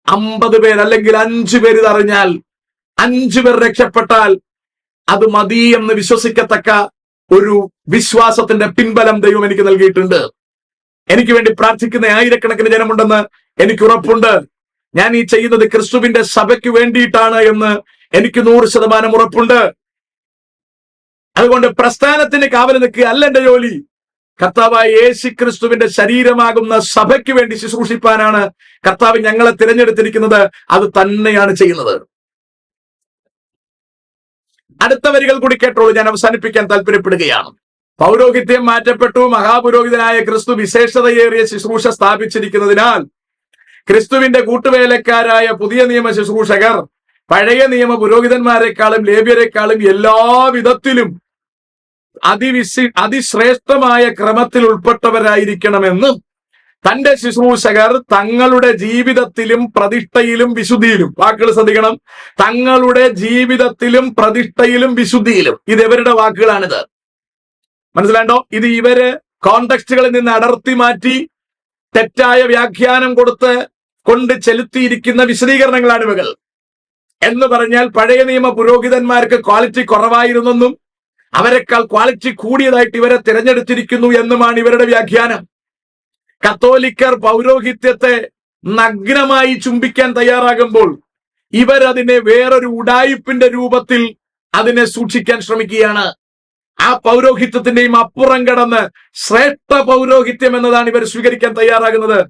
50 പേർ അല്ലെങ്കിൽ 5 പേർ ഇതറിഞ്ഞാൽ, 5 പേർ രക്ഷപ്പെട്ടാൽ അത് മതി എന്ന് വിശ്വസിക്കത്തക്ക ഒരു വിശ്വാസത്തിന്റെ പിൻബലം ദൈവം എനിക്ക് നൽകിയിട്ടുണ്ട്. എനിക്ക് വേണ്ടി പ്രാർത്ഥിക്കുന്ന 1000-കണക്കിന് ജനമുണ്ടെന്ന് എനിക്ക് ഉറപ്പുണ്ട്. ഞാൻ ഈ ചെയ്യുന്നത് ക്രിസ്തുവിന്റെ സഭയ്ക്ക് വേണ്ടിയിട്ടാണ് എന്ന് എനിക്ക് 100% ഉറപ്പുണ്ട്. അതുകൊണ്ട് പ്രസ്ഥാനത്തിന് കാവൽ നിൽക്കുക അല്ല എന്റെ ജോലി. കർത്താവായ യേശു ക്രിസ്തുവിന്റെ ശരീരമാകുന്ന സഭയ്ക്ക് വേണ്ടി ശുശ്രൂഷിപ്പാനാണ് കർത്താവ് ഞങ്ങളെ തിരഞ്ഞെടുത്തിരിക്കുന്നത്. അത് തന്നെയാണ് ചെയ്യുന്നത്. അടുത്ത വരികൾ കൂടി കേട്ടോളൂ, ഞാൻ അവസാനിപ്പിക്കാൻ താല്പര്യപ്പെടുകയാണ്. പൗരോഹിത്യം മാറ്റപ്പെട്ടു. മഹാപുരോഹിതനായ ക്രിസ്തു വിശേഷതയേറിയ ശുശ്രൂഷ സ്ഥാപിച്ചിരിക്കുന്നതിനാൽ ക്രിസ്തുവിന്റെ കൂട്ടുവേലക്കാരായ പുതിയ നിയമ ശുശ്രൂഷകർ പഴയ നിയമ പുരോഹിതന്മാരെക്കാളും ലേവ്യരെക്കാളും എല്ലാവിധത്തിലും അതിശ്രേഷ്ഠമായ ക്രമത്തിൽ ഉൾപ്പെട്ടവരായിരിക്കണമെന്നും തന്റെ ശുശ്രൂഷകർ തങ്ങളുടെ ജീവിതത്തിലും പ്രതിഷ്ഠയിലും വിശുദ്ധിയിലും, വാക്കുകൾ ശ്രദ്ധിക്കണം, തങ്ങളുടെ ജീവിതത്തിലും പ്രതിഷ്ഠയിലും വിശുദ്ധിയിലും, ഇത് ഇവരുടെ വാക്കുകളാണിത്. മനസ്സിലാണ്ടോ? ഇത് ഇവര് കോണ്ടെക്സ്റ്റുകളിൽ നിന്ന് അടർത്തി മാറ്റി തെറ്റായ വ്യാഖ്യാനം കൊണ്ട് ചെലുത്തിയിരിക്കുന്ന വിശദീകരണങ്ങളാണ് ഇവകൾ. എന്ന് പറഞ്ഞാൽ പഴയ നിയമ പുരോഹിതന്മാർക്ക് ക്വാളിറ്റി കുറവായിരുന്നെന്നും അവരെക്കാൾ ക്വാളിറ്റി കൂടിയതായിട്ട് ഇവരെ തിരഞ്ഞെടുത്തിരിക്കുന്നു എന്നുമാണ് ഇവരുടെ വ്യാഖ്യാനം. കത്തോലിക്കർ പൗരോഹിത്യത്തെ നഗ്നമായി ചുംബിക്കാൻ തയ്യാറാകുമ്പോൾ ഇവരതിനെ വേറൊരു ഉഡായിപ്പിന്റെ രൂപത്തിൽ അതിനെ സൂക്ഷിക്കാൻ ശ്രമിക്കുകയാണ്. ആ പൗരോഹിത്യത്തിന്റെയും അപ്പുറം കടന്ന് ശ്രേഷ്ഠ പൗരോഹിത്യം എന്നതാണ് ഇവർ സ്വീകരിക്കാൻ തയ്യാറാകുന്നത്.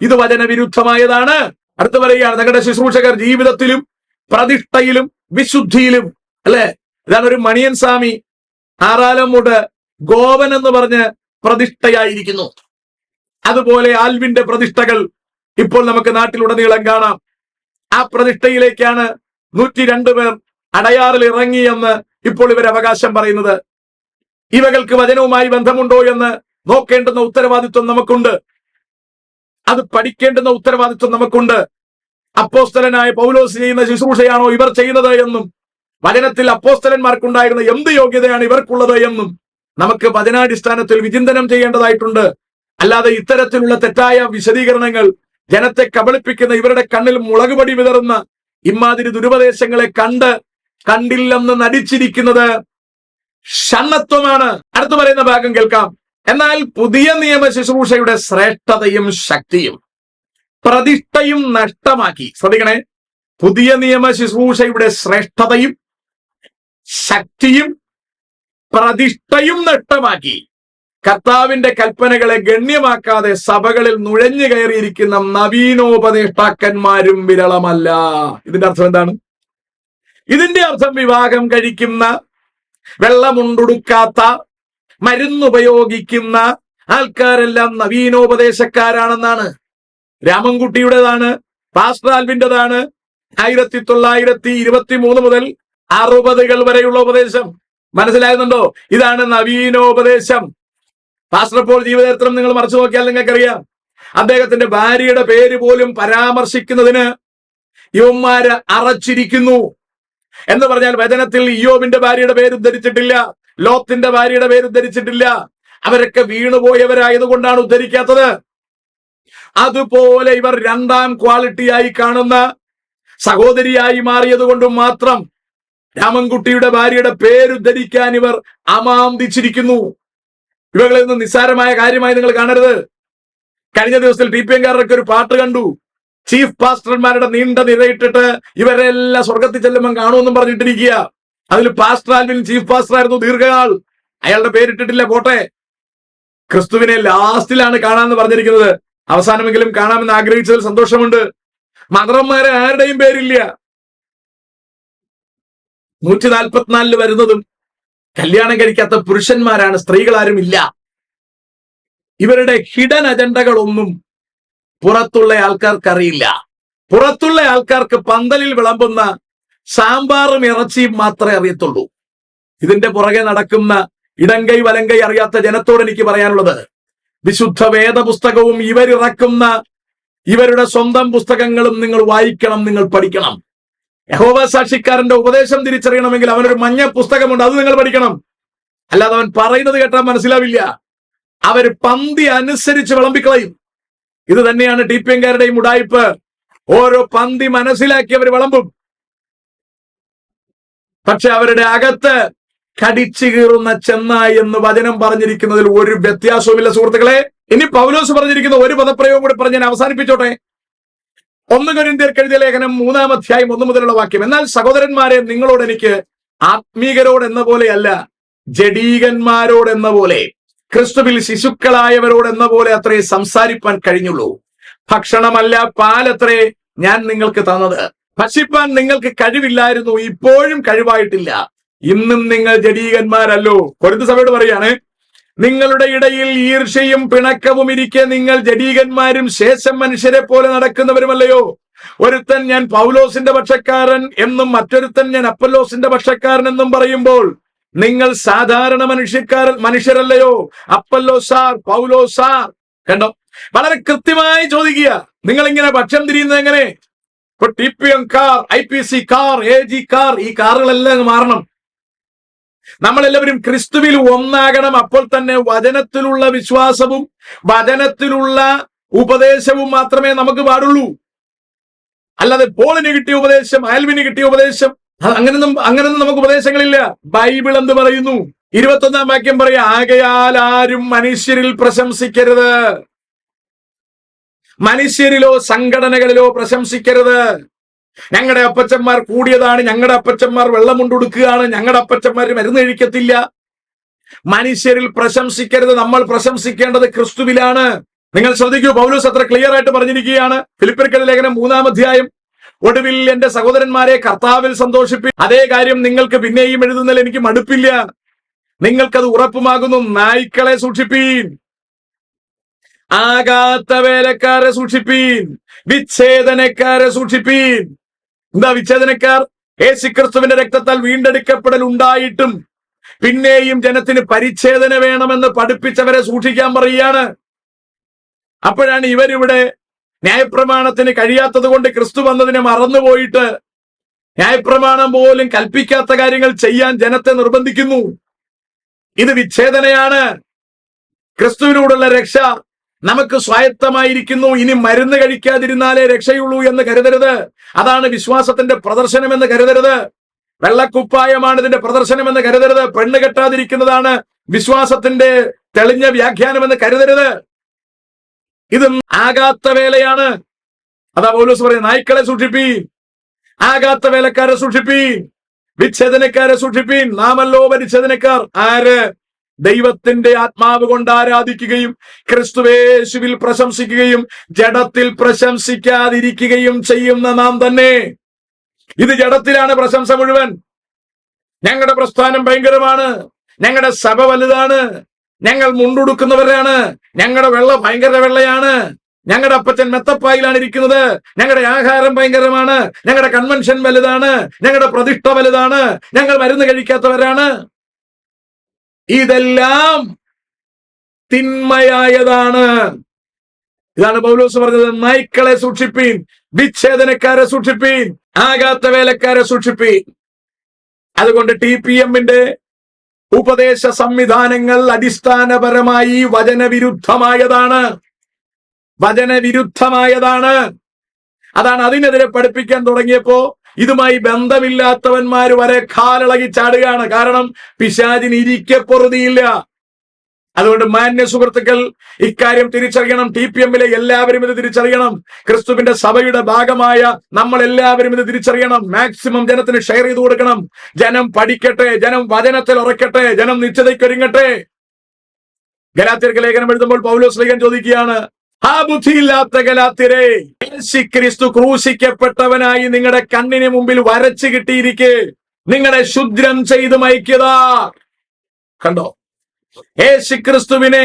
ഇത് വചനവിരുദ്ധമായതാണ്. അടുത്ത് പറയുകയാണ്, തങ്ങളുടെ ശുശ്രൂഷകർ ജീവിതത്തിലും പ്രതിഷ്ഠയിലും വിശുദ്ധിയിലും, അല്ലെ? ഇതാണ് ഒരു മണിയൻ സ്വാമി ആറാലമ്മൂട് ഗോവൻ എന്ന് പറഞ്ഞ് പ്രതിഷ്ഠയായിരിക്കുന്നു. അതുപോലെ ആൽവിന്റെ പ്രതിഷ്ഠകൾ ഇപ്പോൾ നമുക്ക് നാട്ടിലുടനീളം കാണാം. ആ പ്രതിഷ്ഠയിലേക്കാണ് 102 പേർ അടയാറിൽ ഇറങ്ങിയെന്ന് ഇപ്പോൾ ഇവർ അവകാശം പറയുന്നത്. ഇവകൾക്ക് വചനവുമായി ബന്ധമുണ്ടോ എന്ന് നോക്കേണ്ടുന്ന ഉത്തരവാദിത്വം നമുക്കുണ്ട്. അത് പഠിക്കേണ്ടുന്ന ഉത്തരവാദിത്വം നമുക്കുണ്ട്. അപ്പോസ്തലനായ പൗലോസ് ചെയ്യുന്ന ശുശ്രൂഷയാണോ ഇവർ ചെയ്യുന്നത് എന്നും വചനത്തിൽ അപ്പോസ്തലന്മാർക്കുണ്ടായിരുന്ന എന്ത് യോഗ്യതയാണ് ഇവർക്കുള്ളത് എന്നും നമുക്ക് വചനാടിസ്ഥാനത്തിൽ വിചിന്തനം ചെയ്യേണ്ടതായിട്ടുണ്ട്. അല്ലാതെ ഇത്തരത്തിലുള്ള തെറ്റായ വിശദീകരണങ്ങൾ ജനത്തെ കബളിപ്പിക്കുന്ന, ഇവരുടെ കണ്ണിൽ മുളകുപൊടി വിതറുന്ന ഇമാതിരി ദുരുപദേശങ്ങളെ കണ്ടില്ലെന്ന് നടിച്ചിരിക്കുന്നത് ഷണ്ണത്വമാണ്. അടുത്തു പറയുന്ന ഭാഗം കേൾക്കാം. എന്നാൽ പുതിയ നിയമ ശുശ്രൂഷയുടെ ശ്രേഷ്ഠതയും ശക്തിയും പ്രതിഷ്ഠയും നഷ്ടമാക്കി. ശ്രദ്ധിക്കണേ, പുതിയ നിയമ ശുശ്രൂഷയുടെ ശ്രേഷ്ഠതയും ശക്തിയും പ്രതിഷ്ഠയും നഷ്ടമാക്കി കർത്താവിന്റെ കൽപ്പനകളെ ഗണ്യമാക്കാതെ സഭകളിൽ നുഴഞ്ഞു കയറിയിരിക്കുന്ന നവീനോപദേഷ്ടാക്കന്മാരും വിരളമല്ല. ഇതിന്റെ അർത്ഥം എന്താണ്? ഇതിന്റെ അർത്ഥം വിവാഹം കഴിക്കുന്ന, വെള്ളമുണ്ടുടുക്കാത്ത, മരുന്നുപയോഗിക്കുന്ന ആൾക്കാരെല്ലാം നവീനോപദേശക്കാരാണെന്നാണ്. രാമൻകുട്ടിയുടേതാണ്, പാസ്റ്റർ ആൽവിന്റേതാണ് 1923 മുതൽ 60 വരെയുള്ള ഉപദേശം. മനസ്സിലാകുന്നുണ്ടോ? ഇതാണ് നവീനോപദേശം. പാസ്റ്റർ പോൾ ജീവചരിത്രം നിങ്ങൾ മറച്ചു നോക്കിയാൽ നിങ്ങൾക്കറിയാം, അദ്ദേഹത്തിന്റെ ഭാര്യയുടെ പേര് പോലും പരാമർശിക്കുന്നതിന് യുവന്മാര് അറച്ചിരിക്കുന്നു. എന്ന് പറഞ്ഞാൽ വചനത്തിൽ ഇയ്യോബിന്റെ ഭാര്യയുടെ പേര് ഉദ്ധരിച്ചിട്ടില്ല, ലോത്തിന്റെ ഭാര്യയുടെ പേര് ഉദ്ധരിച്ചിട്ടില്ല. അവരൊക്കെ വീണുപോയവരായതുകൊണ്ടാണ് ഉദ്ധരിക്കാത്തത്. അതുപോലെ ഇവർ രണ്ടാം ക്വാളിറ്റിയായി കാണുന്ന സഹോദരിയായി മാറിയത് കൊണ്ട് മാത്രം രാമൻകുട്ടിയുടെ ഭാര്യയുടെ പേരുദ്ധരിക്കാൻ ഇവർ അമാന്തിച്ചിരിക്കുന്നു. ഇവകളൊന്നും നിസ്സാരമായ കാര്യമായി നിങ്ങൾ കാണരുത്. കഴിഞ്ഞ ദിവസത്തിൽ TPM-കാരൊക്കെ ഒരു പാട്ട് കണ്ടു. ചീഫ് പാസ്റ്റർമാരുടെ നീണ്ട നിരയിട്ടിട്ട് ഇവരെല്ലാം സ്വർഗത്തിൽ ചെല്ലുമ്പം കാണുമെന്നും പറഞ്ഞിട്ടിരിക്കുക. അതിൽ പാസ്റ്റർ ആൽവിൻ ചീഫ് പാസ്റ്റർ ആയിരുന്നു ദീർഘനാൾ. അയാളുടെ പേരിട്ടിട്ടില്ല, പോട്ടെ. ക്രിസ്തുവിനെ ലാസ്റ്റിലാണ് കാണാമെന്ന് പറഞ്ഞിരിക്കുന്നത്. അവസാനമെങ്കിലും കാണാമെന്ന് ആഗ്രഹിച്ചതിൽ സന്തോഷമുണ്ട്. മദറന്മാരെ ആരുടെയും പേരില്ല. 144 വരുന്നതും കല്യാണം കഴിക്കാത്ത പുരുഷന്മാരാണ്, സ്ത്രീകളാരും ഇല്ല. ഇവരുടെ ഹിഡൻ അജണ്ടകളൊന്നും പുറത്തുള്ള ആൾക്കാർക്ക് അറിയില്ല. പുറത്തുള്ള ആൾക്കാർക്ക് പന്തലിൽ വിളമ്പുന്ന സാമ്പാറും ഇറച്ചിയും മാത്രമേ അറിയത്തുള്ളൂ. ഇതിന്റെ പുറകെ നടക്കുന്ന ഇടങ്കൈ വലങ്കൈ അറിയാത്ത ജനത്തോട് എനിക്ക് പറയാനുള്ളത്, വിശുദ്ധ വേദപുസ്തകവും ഇവരിറക്കുന്ന ഇവരുടെ സ്വന്തം പുസ്തകങ്ങളും നിങ്ങൾ വായിക്കണം, നിങ്ങൾ പഠിക്കണം. യഹോവ സാക്ഷിക്കാരന്റെ ഉപദേശം തിരിച്ചറിയണമെങ്കിൽ അവനൊരു മഞ്ഞ പുസ്തകമുണ്ട്, അത് നിങ്ങൾ പഠിക്കണം. അല്ലാതെ അവൻ പറയുന്നത് കേട്ടാൽ മനസ്സിലാവില്ല. അവര് പന്തി അനുസരിച്ച് വിളമ്പിക്കളയും. ഇത് തന്നെയാണ് TPM-കാരുടെയും ഉടായിപ്പ്. ഓരോ പന്തി മനസ്സിലാക്കി അവർ വിളമ്പും. പക്ഷെ അവരുടെ അകത്ത് കടിച്ചു കീറുന്ന ചെന്നായി എന്ന് വചനം പറഞ്ഞിരിക്കുന്നതിൽ ഒരു വ്യത്യാസവുമില്ല സുഹൃത്തുക്കളെ. ഇനി പൗലോസ് പറഞ്ഞിരിക്കുന്ന ഒരു പദപ്രയോഗം കൂടി പറഞ്ഞ് ഞാൻ അവസാനിപ്പിച്ചോട്ടെ. 1 കൊരിന്ത്യർക്ക് എഴുതിയ ലേഖനം 3-ാം അധ്യായം 1 മുതലുള്ള വാക്യം. എന്നാൽ സഹോദരന്മാരെ, നിങ്ങളോട് എനിക്ക് ആത്മീകരോട് എന്ന പോലെയല്ല, ജഡീകന്മാരോട് എന്ന പോലെ, ക്രിസ്തുവിൽ ശിശുക്കളായവരോട് എന്ന പോലെ അത്രേ സംസാരിപ്പാൻ കഴിഞ്ഞുള്ളൂ. ഭക്ഷണമല്ല, പാലത്രേ ഞാൻ നിങ്ങൾക്ക് തന്നത്. ഭക്ഷിപ്പാൻ നിങ്ങൾക്ക് കഴിവില്ലായിരുന്നു, ഇപ്പോഴും കഴിവായിട്ടില്ല. ഇന്നും നിങ്ങൾ ജഡീകന്മാരല്ലോ. കൊരിന്ത് സഭയോട് പറയാണ്, നിങ്ങളുടെ ഇടയിൽ ഈർഷ്യയും പിണക്കവും ഇരിക്കെ നിങ്ങൾ ജഡീകന്മാരും ശേഷം മനുഷ്യരെ പോലെ നടക്കുന്നവരുമല്ലയോ? ഒരുത്തൻ ഞാൻ പൗലോസിന്റെ പക്ഷക്കാരൻ എന്നും മറ്റൊരുത്തൻ ഞാൻ അപ്പല്ലോസിന്റെ പക്ഷക്കാരൻ എന്നും പറയുമ്പോൾ നിങ്ങൾ സാധാരണ മനുഷ്യരല്ലയോ? അപ്പല്ലോസാർ, പൗലോസാർ. കണ്ടോ, വളരെ കൃത്യമായി ചോദിക്കുക. നിങ്ങൾ ഇങ്ങനെ പക്ഷം തിരിയുന്നത് എങ്ങനെ? ഇപ്പൊ TPM-കാർ, IPC-കാർ, AG-കാർ, ഈ കാറുകളെല്ലാം മാറണം. നമ്മളെല്ലാവരും ക്രിസ്തുവിൽ ഒന്നാകണം. അപ്പോൾ തന്നെ വചനത്തിലുള്ള വിശ്വാസവും വചനത്തിലുള്ള ഉപദേശവും മാത്രമേ നമുക്ക് പാടുള്ളൂ. അല്ലാതെ പോളിന് കിട്ടിയ ഉപദേശം, ആൽവിന് കിട്ടിയ ഉപദേശം, അങ്ങനൊന്നും നമുക്ക് ഉപദേശങ്ങളില്ല. ബൈബിൾ എന്ത് പറയുന്നു? 21-ാം വാക്യം പറയാ, ആകയാൽ ആരും മനുഷ്യരിൽ പ്രശംസിക്കരുത്, മനുഷ്യരിലോ സംഘടനകളിലോ പ്രശംസിക്കരുത്. ഞങ്ങളുടെ അപ്പച്ചന്മാർ കൂടിയതാണ്, ഞങ്ങളുടെ അപ്പച്ചന്മാർ വെള്ളമുണ്ടുടുക്കുകയാണ്, ഞങ്ങളുടെ അപ്പച്ചന്മാർ മരുന്ന് കഴിക്കത്തില്ല. മനുഷ്യരിൽ പ്രശംസിക്കരുത്. നമ്മൾ പ്രശംസിക്കേണ്ടത് ക്രിസ്തുവിലാണ്. നിങ്ങൾ ശ്രദ്ധിക്കൂ, പൗലോസ് അത്ര ക്ലിയർ ആയിട്ട് പറഞ്ഞിരിക്കുകയാണ്. ഫിലിപ്പിയർക്കെഴുതിയ ലേഖനം 3-ാം അധ്യായം, ഒടുവിൽ എന്റെ സഹോദരന്മാരെ കർത്താവിൽ സന്തോഷിപ്പി. അതേ കാര്യം നിങ്ങൾക്ക് പിന്നെയും എഴുതുന്നതിൽ എനിക്ക് മടുപ്പില്ല. നിങ്ങൾക്കത് ഉറപ്പുമാകുന്നു. നായ്ക്കളെ സൂക്ഷിപ്പീൻ, ആകാത്ത വേലക്കാരെ സൂക്ഷിപ്പീൻ, വിച്ഛേദനക്കാരെ സൂക്ഷിപ്പീൻ. എന്താ വിച്ഛേദനക്കാർ? യേശുക്രിസ്തുവിന്റെ രക്തത്താൽ വീണ്ടെടുക്കപ്പെടൽ ഉണ്ടായിട്ടും പിന്നെയും ജനത്തിന് പരിച്ഛേദന വേണമെന്ന് പഠിപ്പിച്ചവരെ സൂക്ഷിക്കാൻ പറയുകയാണ്. അപ്പോഴാണ് ഇവരിവിടെ ന്യായപ്രമാണത്തിന് കഴിയാത്തത് കൊണ്ട് ക്രിസ്തു വന്നതിനെ മറന്നുപോയിട്ട് ന്യായപ്രമാണം പോലും കൽപ്പിക്കാത്ത കാര്യങ്ങൾ ചെയ്യാൻ ജനത്തെ നിർബന്ധിക്കുന്നു. ഇത് വിച്ഛേദനയാണ്. ക്രിസ്തുവിനോടുള്ള രക്ഷ നമുക്ക് സ്വായത്തമായിരിക്കുന്നു. ഇനി മരുന്ന് കഴിക്കാതിരുന്നാലേ രക്ഷയുള്ളൂ എന്ന് കരുതരുത്. അതാണ് വിശ്വാസത്തിന്റെ പ്രദർശനം എന്ന് കരുതരുത്. വെള്ളക്കുപ്പായമാണ് ഇതിന്റെ പ്രദർശനം എന്ന് കരുതരുത്. പെണ്ണ് കെട്ടാതിരിക്കുന്നതാണ് വിശ്വാസത്തിന്റെ തെളിഞ്ഞ വ്യാഖ്യാനം എന്ന് കരുതരുത്. ഇത് ആകാത്ത വേലയാണ്. അതാ പൗലോസ് പറയുന്നത്, നായ്ക്കളെ സൂക്ഷിപ്പീൻ, ആകാത്ത വേലക്കാരെ സൂക്ഷിപ്പീൻ, വിച്ഛേദനക്കാരെ സൂക്ഷിപ്പീൻ. നാമല്ലോ പരിച്ഛേദനക്കാർ. ആര്? ദൈവത്തിന്റെ ആത്മാവ് കൊണ്ട് ആരാധിക്കുകയും ക്രിസ്തുവേശുവിൽ പ്രശംസിക്കുകയും ജഡത്തിൽ പ്രശംസിക്കാതിരിക്കുകയും ചെയ്യുന്ന നാം തന്നെ. ഇത് ജഡത്തിലാണ് പ്രശംസ മുഴുവൻ. ഞങ്ങളുടെ പ്രസ്ഥാനം ഭയങ്കരമാണ്, ഞങ്ങളുടെ സഭ വലുതാണ്, ഞങ്ങൾ മുണ്ടുടുക്കുന്നവരാണ്, ഞങ്ങളുടെ വെള്ള ഭയങ്കര വെള്ളയാണ്, ഞങ്ങളുടെ അപ്പച്ചൻ മെത്തപ്പായിലാണ് ഇരിക്കുന്നത്, ഞങ്ങളുടെ ആഹാരം ഭയങ്കരമാണ്, ഞങ്ങളുടെ കൺവെൻഷൻ വലുതാണ്, ഞങ്ങളുടെ പ്രതിഷ്ഠ വലുതാണ്, ഞങ്ങൾ മരുന്ന് കഴിക്കാത്തവരാണ്. ഇതെല്ലാം തിന്മയായതാണ്. ഇതാണ് പൗലോസ് പറഞ്ഞത്, നായ്ക്കളെ സൂക്ഷിപ്പീൻ, വിച്ഛേദനക്കാരെ സൂക്ഷിപ്പീൻ, ആകാത്ത വേലക്കാരെ സൂക്ഷിപ്പീൻ. അതുകൊണ്ട് TPM-ന്റെ ഉപദേശ സംവിധാനങ്ങൾ അടിസ്ഥാനപരമായി വചനവിരുദ്ധമായതാണ്. അതാണ് അതിനെതിരെ പഠിപ്പിക്കാൻ തുടങ്ങിയപ്പോ ഇതുമായി ബന്ധമില്ലാത്തവന്മാർ വരെ കാലിളകി ചാടുകയാണ്. കാരണം പിശാചിന് ഇരിക്കെ പൊറുതിയില്ല. അതുകൊണ്ട് മാന്യ സുഹൃത്തുക്കൾ ഇക്കാര്യം തിരിച്ചറിയണം. TPM-ലെ എല്ലാവരും ഇത് തിരിച്ചറിയണം. ക്രിസ്തുവിന്റെ സഭയുടെ ഭാഗമായ നമ്മൾ എല്ലാവരും ഇത് തിരിച്ചറിയണം. മാക്സിമം ജനത്തിന് ഷെയർ ചെയ്ത് കൊടുക്കണം. ജനം പഠിക്കട്ടെ, ജനം വചനത്തിൽ ഉറക്കട്ടെ, ജനം നിശ്ചതയ്ക്കൊരുങ്ങട്ടെ. ഗലാത്യർക്ക് ലേഖനം എഴുതുമ്പോൾ പൗലോസ് ലേഖൻ ചോദിക്കുകയാണ്, ആ ബുദ്ധിയില്ലാത്ത ഗലാത്യരെ, യേശുക്രിസ്തു ക്രൂശിക്കപ്പെട്ടവനായി നിങ്ങളുടെ കണ്ണിന് മുമ്പിൽ വരച്ചു കിട്ടിയിരിക്കെ നിങ്ങളെ ശുദ്രം ചെയ്ത് മയക്കിയതാ. കണ്ടോ, യേശുക്രിസ്തുവിനെ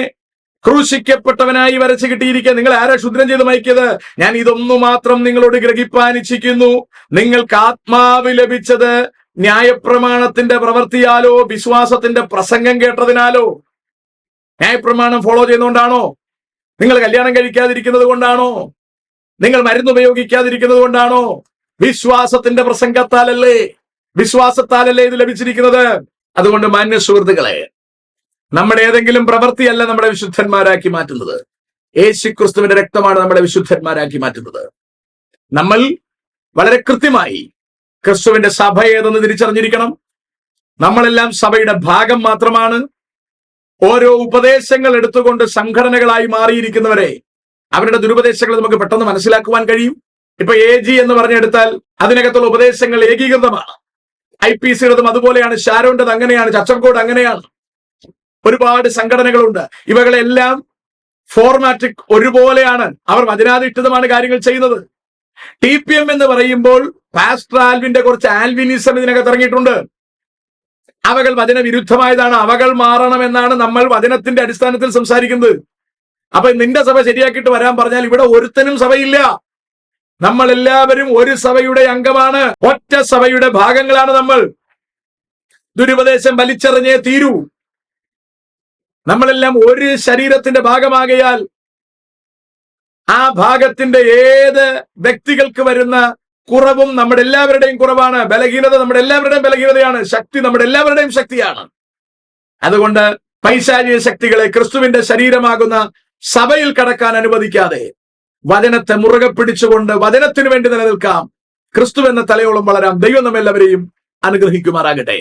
ക്രൂശിക്കപ്പെട്ടവനായി വരച്ചു കിട്ടിയിരിക്കുക. നിങ്ങൾ ആരാ ശുദ്രം ചെയ്ത് മയക്കിയത്? ഞാൻ ഇതൊന്നു മാത്രം നിങ്ങളോട് ഗ്രഹിപ്പാൻ ഇച്ഛിക്കുന്നു. നിങ്ങൾക്ക് ആത്മാവ് ലഭിച്ചത് ന്യായപ്രമാണത്തിന്റെ പ്രവൃത്തിയാലോ വിശ്വാസത്തിന്റെ പ്രസംഗം കേട്ടതിനാലോ? ന്യായപ്രമാണം ഫോളോ ചെയ്യുന്നതുകൊണ്ടാണോ? നിങ്ങൾ കല്യാണം കഴിക്കാതിരിക്കുന്നത് കൊണ്ടാണോ? നിങ്ങൾ മരുന്ന് ഉപയോഗിക്കാതിരിക്കുന്നത് കൊണ്ടാണോ? വിശ്വാസത്തിന്റെ പ്രസംഗത്താലല്ലേ, വിശ്വാസത്താലല്ലേ ഇത് ലഭിച്ചിരിക്കുന്നത്. അതുകൊണ്ട് മാന്യ സുഹൃത്തുക്കളെ, നമ്മുടെ ഏതെങ്കിലും പ്രവൃത്തിയല്ല നമ്മളെ വിശുദ്ധന്മാരാക്കി മാറ്റുന്നത്. യേശുക്രിസ്തുവിന്റെ രക്തമാണ് നമ്മളെ വിശുദ്ധന്മാരാക്കി മാറ്റുന്നത്. നമ്മൾ വളരെ കൃത്യമായി ക്രിസ്തുവിന്റെ സഭ ഏതെന്ന് തിരിച്ചറിഞ്ഞിരിക്കണം. നമ്മളെല്ലാം സഭയുടെ ഭാഗം മാത്രമാണ്. ഓരോ ഉപദേശങ്ങൾ എടുത്തുകൊണ്ട് സംഘടനകളായി മാറിയിരിക്കുന്നവരെ, അവരുടെ ദുരുപദേശങ്ങൾ നമുക്ക് പെട്ടെന്ന് മനസ്സിലാക്കുവാൻ കഴിയും. ഇപ്പൊ AG എന്ന് പറഞ്ഞെടുത്താൽ അതിനകത്തുള്ള ഉപദേശങ്ങൾ ഏകീകൃതമാണ്. IPCയുടേതും അതുപോലെയാണ്, ഷാരോന്റേത് അങ്ങനെയാണ്, ചച്ചർകോട് അങ്ങനെയാണ്. ഒരുപാട് സംഘടനകളുണ്ട്. ഇവകളെല്ലാം ഫോർമാറ്റിക് ഒരുപോലെയാണ്. അവർ വചനാധിഷ്ഠിതമാണ് കാര്യങ്ങൾ ചെയ്യുന്നത്. TPM എന്ന് പറയുമ്പോൾ പാസ്റ്റർ ആൽവിന്റെ കുറച്ച് ആൽവിനിസം ഇതിനകത്ത് ഇറങ്ങിയിട്ടുണ്ട്. അവകൾ വചനവിരുദ്ധമായതാണ്. അവകൾ മാറണമെന്നാണ് നമ്മൾ വചനത്തിന്റെ അടിസ്ഥാനത്തിൽ സംസാരിക്കുന്നത്. അപ്പൊ നിന്റെ സഭ ശരിയാക്കിയിട്ട് വരാൻ പറഞ്ഞാൽ ഇവിടെ ഒരുത്തനും സഭയില്ല. നമ്മൾ എല്ലാവരും ഒരു സഭയുടെ അംഗമാണ്, ഒറ്റ സഭയുടെ ഭാഗങ്ങളാണ് നമ്മൾ. ദുരുപദേശം വലിച്ചെറിഞ്ഞേ തീരൂ. നമ്മളെല്ലാം ഒരു ശരീരത്തിന്റെ ഭാഗമാകയാൽ ആ ഭാഗത്തിന്റെ ഏത് വ്യക്തികൾക്ക് വരുന്ന കുറവും നമ്മുടെ എല്ലാവരുടെയും കുറവാണ്. ബലഹീനത നമ്മുടെ എല്ലാവരുടെയും ബലഹീനതയാണ്. ശക്തി നമ്മുടെ എല്ലാവരുടെയും ശക്തിയാണ്. അതുകൊണ്ട് പൈശാചിക ശക്തികളെ ക്രിസ്തുവിന്റെ ശരീരമാകുന്ന സഭയിൽ കടക്കാൻ അനുവദിക്കാതെ വചനത്തെ മുറുകെ പിടിച്ചുകൊണ്ട് വചനത്തിനു വേണ്ടി നിലനിൽക്കാം. ക്രിസ്തു എന്ന തലയോളം വളരാം. ദൈവം നമ്മെല്ലാവരെയും അനുഗ്രഹിക്കുമാറാകട്ടെ.